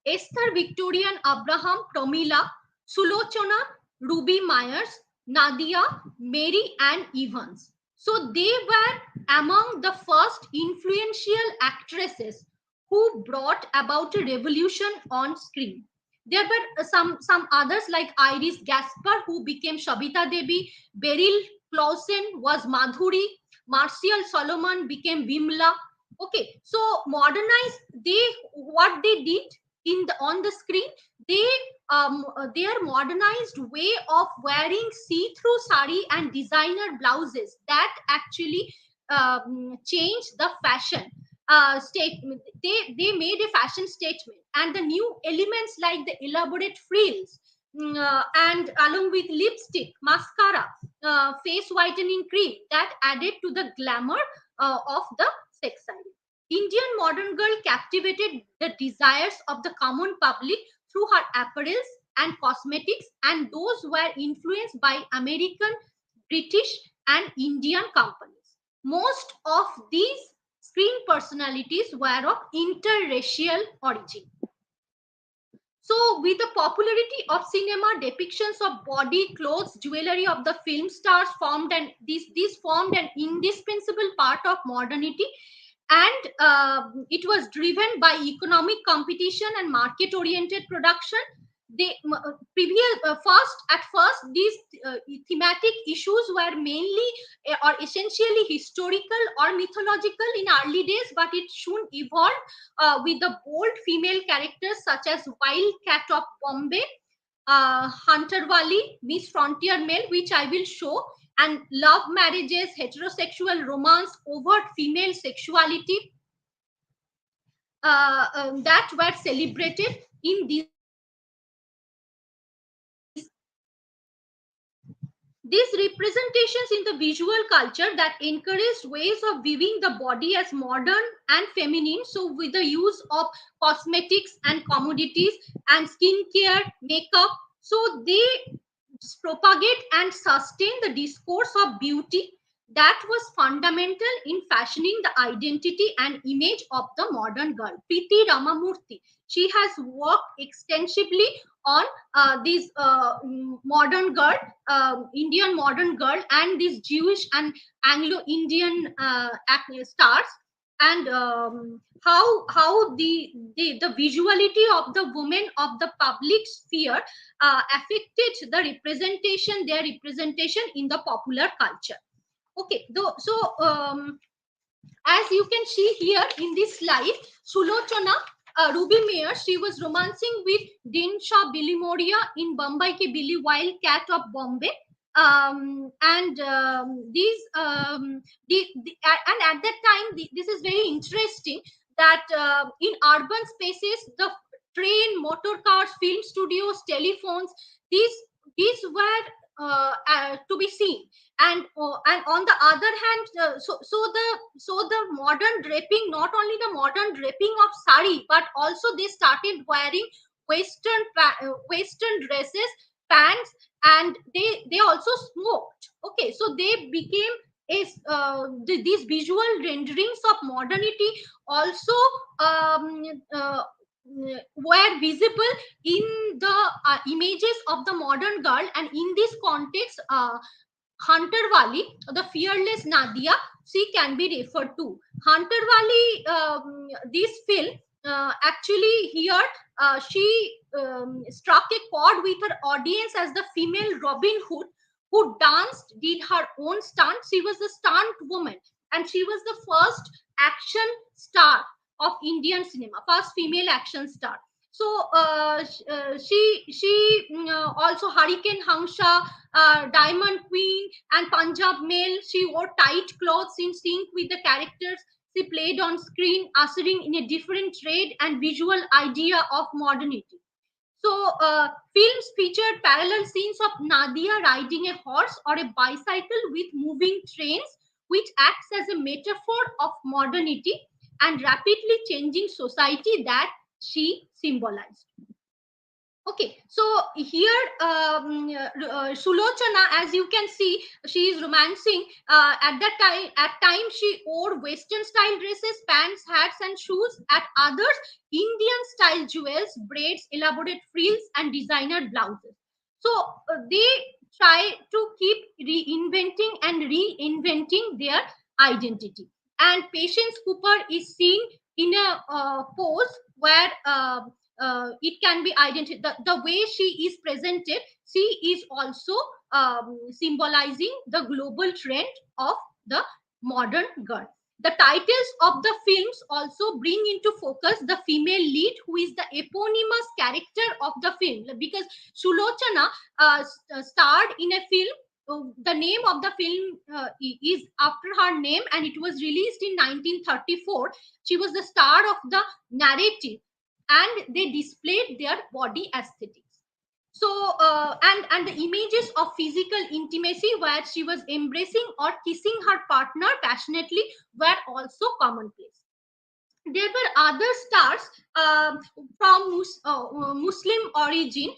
Esther Victorian Abraham, Promila, Sulochana, Ruby Myers, Nadia, Mary Ann Evans. So they were among the first influential actresses who brought about a revolution on screen. There were some others like Iris Gaspar, who became Shabita Devi, Beryl Clausen was Madhuri, Marcial Solomon became Vimla. Okay, so modernized, they, what they did in the on the screen, they their modernized way of wearing see-through sari and designer blouses, that actually changed the fashion statement. They made a fashion statement, and the new elements like the elaborate frills, and along with lipstick, mascara, face whitening cream, that added to the glamour of the sex side. Indian modern girl captivated the desires of the common public through her apparels and cosmetics, and those were influenced by American, British, and Indian companies. Most of these screen personalities were of interracial origin. So, with the popularity of cinema, depictions of body, clothes, jewelry of the film stars formed, and these formed an indispensable part of modernity, and it was driven by economic competition and market-oriented production. They previous first at first these thematic issues were mainly or essentially historical or mythological in early days, but it soon evolved with the bold female characters such as Wild Cat of Bombay, Hunter Wali, Miss Frontier Male, which I will show, and love marriages, heterosexual romance, overt female sexuality that were celebrated in these representations in the visual culture that encouraged ways of viewing the body as modern and feminine. So, with the use of cosmetics and commodities and skincare, makeup, so they propagate and sustain the discourse of beauty that was fundamental in fashioning the identity and image of the modern girl. Priti Ramamurthy, she has worked extensively on this modern girl, Indian modern girl, and these Jewish and Anglo-Indian stars, and how the visuality of the women of the public sphere affected their representation in the popular culture. Okay, so as you can see here in this slide, Sulochana, Ruby Mayer, she was romancing with Dinshaw Billy Moria in Bombay Ke Billy Wildcat of Bombay. And these and at that time, this is very interesting that in urban spaces, the train, motor cars, film studios, telephones, these were to be seen. And on the other hand, so the modern draping, not only the modern draping of sari, but also they started wearing western dresses, pants, and they also smoked. Okay, so they became these visual renderings of modernity also um, uh, were visible in the images of the modern girl. And in this context, Hunter Wali, the fearless Nadia, she can be referred to. Hunter Wali, this film, actually here, she struck a chord with her audience as the female Robin Hood who danced, did her own stunt. She was a stunt woman, and she was the first action star of Indian cinema, first female action star. So she also Hurricane Hansha, Diamond Queen, and Punjab Mail. She wore tight clothes in sync with the characters she played on screen, ushering in a different trade and visual idea of modernity. So, films featured parallel scenes of Nadia riding a horse or a bicycle with moving trains, which acts as a metaphor of modernity and rapidly changing society that she symbolized. Okay, so here Sulochana, as you can see, she is romancing. At that time, at times she wore Western style dresses, pants, hats, and shoes. At others, Indian style jewels, braids, elaborate frills, and designer blouses. So they try to keep reinventing and reinventing their identity. And Patience Cooper is seen in a pose where it can be identified. The way she is presented, she is also symbolizing the global trend of the modern girl. The titles of the films also bring into focus the female lead, who is the eponymous character of the film, because Sulochana starred in a film. The name of the film is after her name, and it was released in 1934. She was the star of the narrative, and they displayed their body aesthetics. So and the images of physical intimacy where she was embracing or kissing her partner passionately were also commonplace. There were other stars from Muslim origin,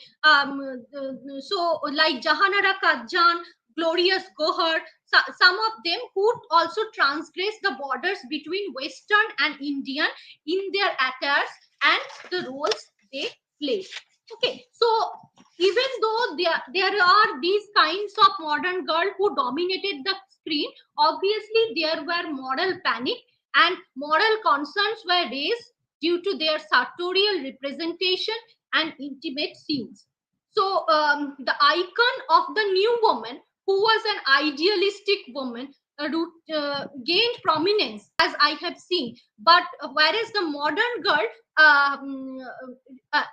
so like Jahanara Kadjan, Glorious Gohar, some of them who also transgress the borders between Western and Indian in their attires and the roles they play. Okay, so even though there are these kinds of modern girl who dominated the screen, obviously there were moral panic and moral concerns were raised due to their sartorial representation and intimate scenes. So the icon of the new woman, who was an idealistic woman, gained prominence, as I have seen. But whereas the modern girl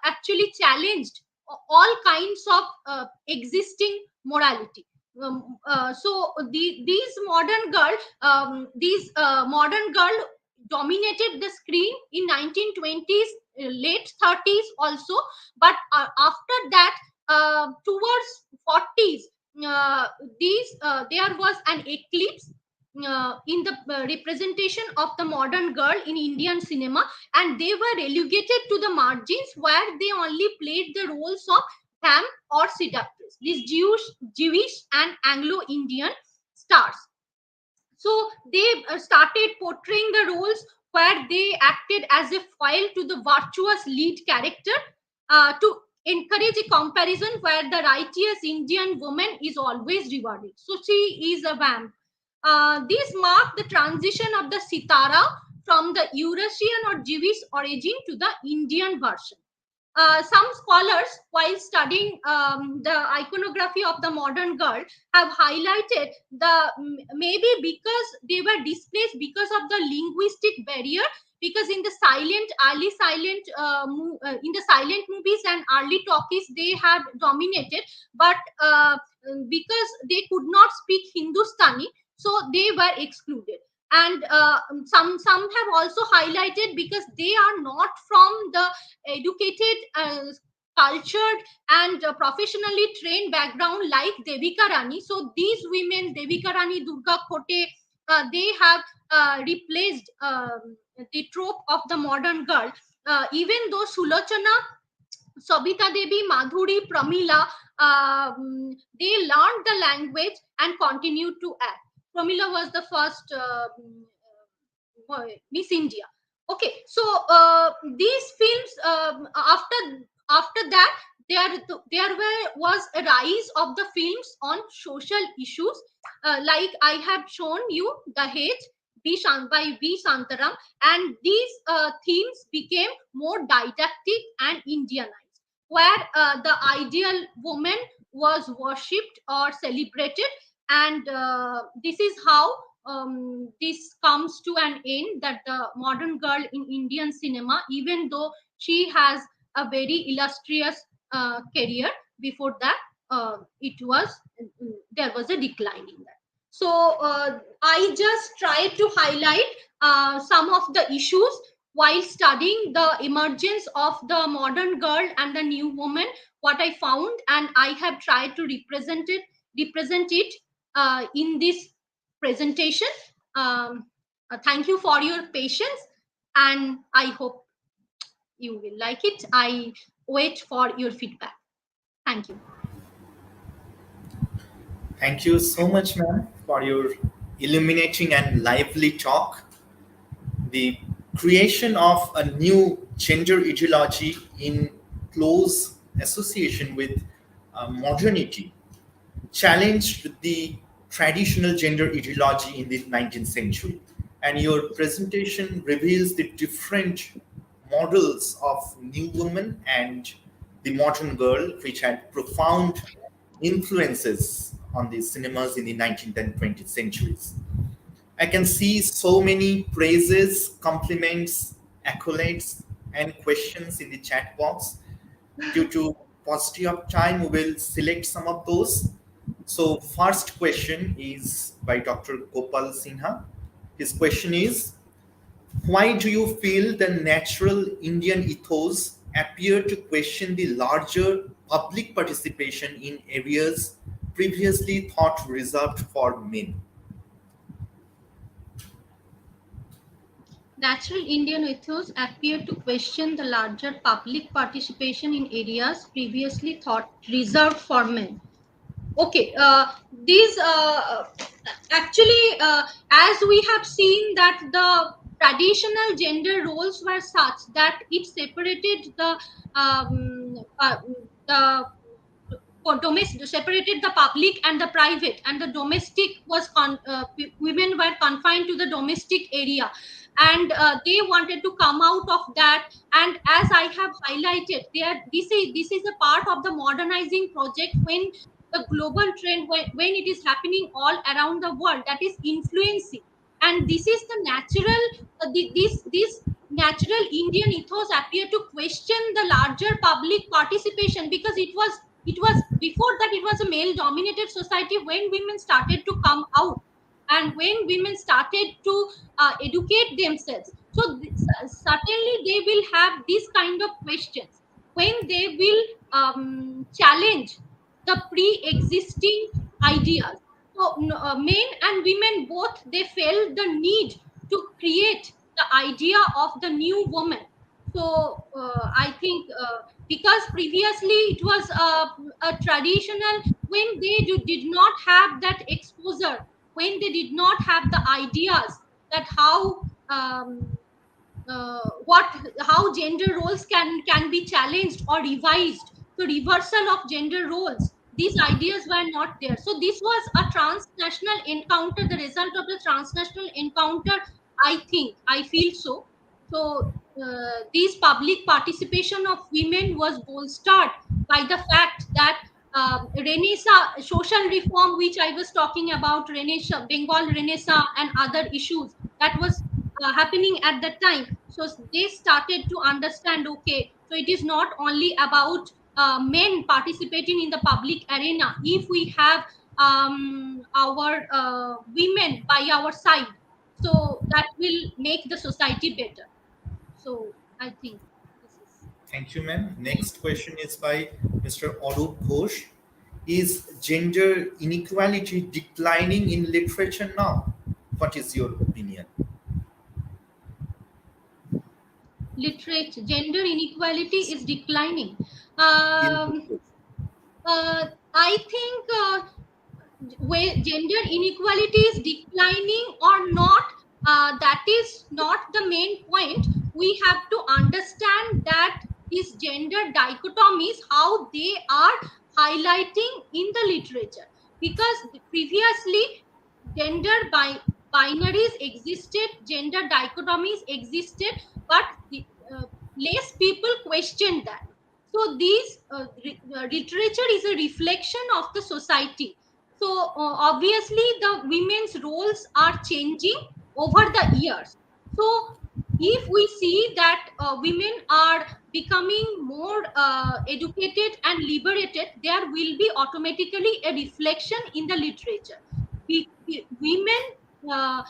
actually challenged all kinds of existing morality. These modern girl dominated the screen in 1920s, late 30s also. But after that, towards 40s, there was an eclipse in the representation of the modern girl in Indian cinema, and they were relegated to the margins where they only played the roles of ham or seductress, these Jewish and Anglo-Indian stars. So they started portraying the roles where they acted as a foil to the virtuous lead character, to encourage a comparison where the righteous Indian woman is always rewarded. So she is a vamp. This marked the transition of the Sitara from the Eurasian or Jewish origin to the Indian version. Some scholars, while studying the iconography of the modern girl, have highlighted maybe because they were displaced because of the linguistic barrier. Because in the early silent, in the silent movies and early talkies, they have dominated, but because they could not speak Hindustani, so they were excluded. And some have also highlighted because they are not from the educated, cultured, and professionally trained background like Devika Rani. So these women, Devika Rani, Durga Khote, they have replaced the trope of the modern girl. Even though Sulochana, Sabita Devi, Madhuri, Pramila, they learned the language and continued to act. Pramila was the first Miss India. Okay, so these films, after that, was a rise of the films on social issues, like I have shown you, Dahej by V. Santaram, and these themes became more didactic and Indianized, where the ideal woman was worshipped or celebrated, and this is how this comes to an end, that the modern girl in Indian cinema, even though she has a very illustrious career before that, it was there was a decline in that. So I just try to highlight some of the issues while studying the emergence of the modern girl and the new woman, what I found, and I have tried to represent it in this presentation. Thank you for your patience, and I hope you will like it. I wait for your feedback. Thank you. Thank you so much, ma'am, for your illuminating and lively talk. The creation of a new gender ideology in close association with modernity challenged the traditional gender ideology in the 19th century. And your presentation reveals the different models of new woman and the modern girl, which had profound influences on the cinemas in the 19th and 20th centuries. I can see so many praises, compliments, accolades, and questions in the chat box. Due to paucity of time, we will select some of those. So, first question is by Dr. Gopal Sinha. His question is, why do you feel the natural Indian ethos appear to question the larger public participation in areas previously thought reserved for men? Natural Indian ethos appear to question the larger public participation in areas previously thought reserved for men. Okay, these actually, as we have seen that the traditional gender roles were such that it separated the separated the public and the private, and the domestic was women were confined to the domestic area, and they wanted to come out of that. And as I have highlighted there, this is a part of the modernizing project, when the global trend, when it is happening all around the world, that is influencing. And this is the natural, this natural Indian ethos appear to question the larger public participation, because it was before that it was a male dominated society. When women started to come out and when women started to educate themselves, so certainly they will have these kind of questions when they will challenge the pre-existing ideas. So men and women both, they felt the need to create the idea of the new woman. So I think because previously it was a traditional, when they did not have that exposure, when they did not have the ideas that what how gender roles can be challenged or revised, so reversal of gender roles, these ideas were not there. So this was a transnational encounter, the result of the transnational encounter, I think, I feel so. So these public participation of women was bolstered by the fact that Renaissance social reform, which I was talking about, Renaissance, Bengal Renaissance, and other issues that was happening at that time. So they started to understand, okay, so it is not only about men participating in the public arena. If we have our women by our side, so that will make the society better. So I think this is. Thank you, ma'am. Next question is by Mr. Arup Ghosh. Is gender inequality declining in literature now? What is your opinion? Literature, gender inequality is declining. In um, I think where gender inequality is declining or not, that is not the main point. We have to understand that these gender dichotomies, how they are highlighting in the literature, because previously gender binaries existed, gender dichotomies existed, but less people questioned that. So these literature is a reflection of the society. So obviously the women's roles are changing over the years. So if we see that women are becoming more educated and liberated, there will be automatically a reflection in the literature. Women, uh,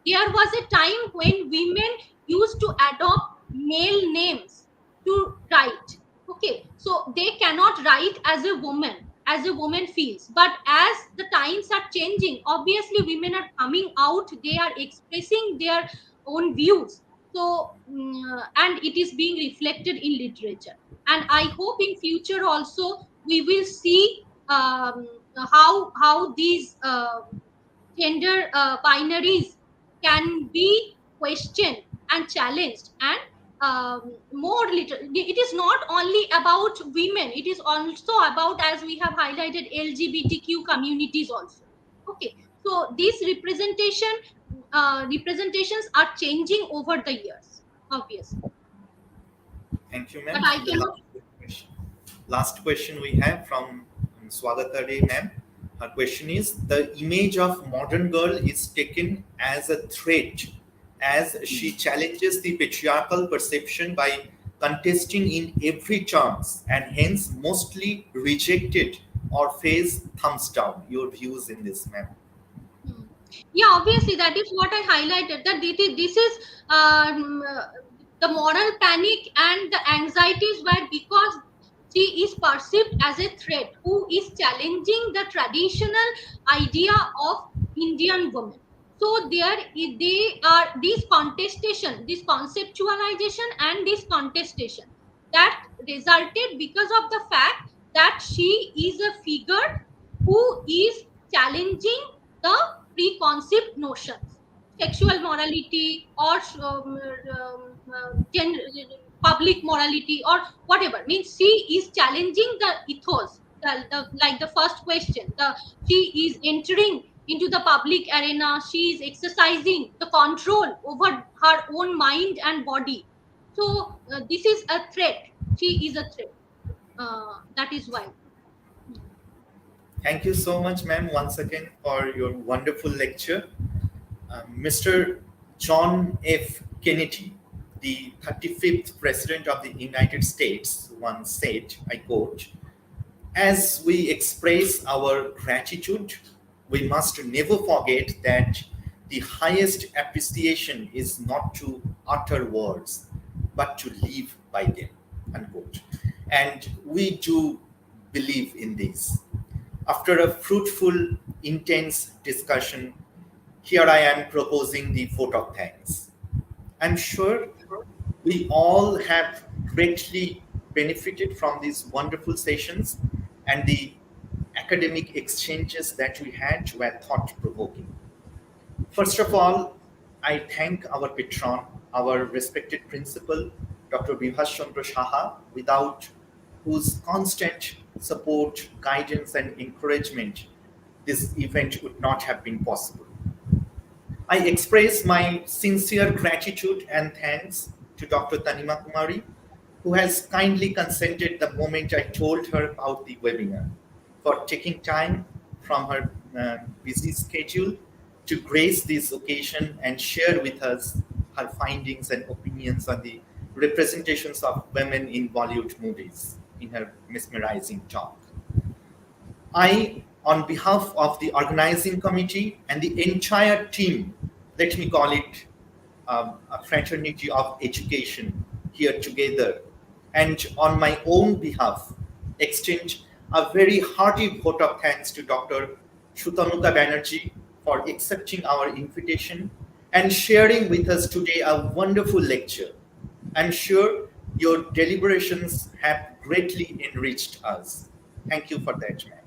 there was a time when women used to adopt male names to write. Okay, so they cannot write as a woman feels. But as the times are changing, obviously women are coming out, they are expressing their own views. So and it is being reflected in literature, and I hope in future also we will see how these gender binaries can be questioned and challenged, and it is not only about women, it is also about, as we have highlighted, LGBTQ communities also. Okay, so these representations are changing over the years, obviously. Thank you, But ma'am. I The cannot. last question we have from Swagatari, ma'am. Her question is: the image of modern girl is taken as a threat, as she challenges the patriarchal perception by contesting in every chance, and hence mostly rejected or face thumbs down. Your views in this, ma'am? Hmm. Yeah, obviously, that is what I highlighted. That this is the moral panic and the anxieties were because she is perceived as a threat who is challenging the traditional idea of Indian woman. So they are this contestation, this conceptualization, and this contestation that resulted because of the fact that she is a figure who is challenging the preconceived notions, sexual morality or public morality or whatever. Means she is challenging the ethos, like the first question. She is entering into the public arena. She is exercising the control over her own mind and body. So this is a threat. She is a threat. That is why. Thank you so much, ma'am, once again for your wonderful lecture. Mr. John F. Kennedy the 35th President of the United States once said, I quote, as we express our gratitude, we must never forget that the highest appreciation is not to utter words, but to live by them. Unquote. And we do believe in this. After a fruitful, intense discussion, here I am proposing the vote of thanks. I'm sure we all have greatly benefited from these wonderful sessions, and the academic exchanges that we had were thought provoking. First of all, I thank our patron, our respected principal, Dr. Bibhas Chandra Saha, without whose constant support, guidance, and encouragement this event would not have been possible. I express my sincere gratitude and thanks to Dr. Tanimathumari, who has kindly consented the moment I told her about the webinar, for taking time from her busy schedule to grace this occasion and share with us her findings and opinions on the representations of women in Bollywood movies in her mesmerizing talk. I, on behalf of the organizing committee and the entire team, let me call it a fraternity of education here together, and on my own behalf, extend a very hearty vote of thanks to Dr. Shutanuka Banerjee for accepting our invitation and sharing with us today a wonderful lecture. I'm sure your deliberations have greatly enriched us. Thank you for that, ma'am.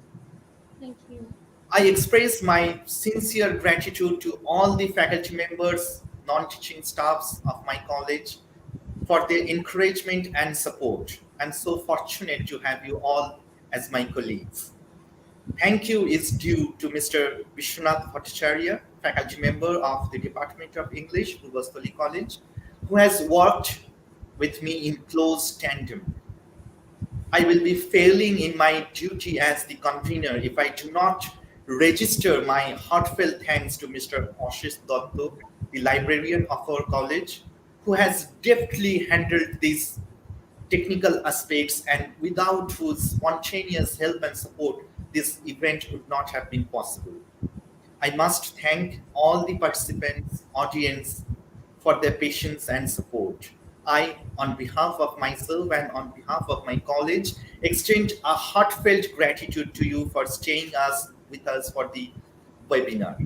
Thank you. I express my sincere gratitude to all the faculty members, non-teaching staffs of my college for their encouragement and support. I'm so fortunate to have you all as my colleagues. Thank you is due to Mr. Vishwanath Bhattacharya, faculty member of the Department of English, Purbasthali College, who has worked with me in close tandem. I will be failing in my duty as the convener if I do not register my heartfelt thanks to Mr. Ashish Dotto, the librarian of our college, who has deftly handled these technical aspects and without whose spontaneous help and support, this event would not have been possible. I must thank all the participants, audience, for their patience and support. I, on behalf of myself and on behalf of my college, extend a heartfelt gratitude to you for staying with us for the webinar.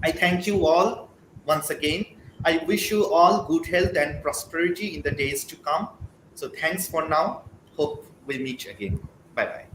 I thank you all once again. I wish you all good health and prosperity in the days to come. So thanks for now. Hope we meet again. Bye-bye.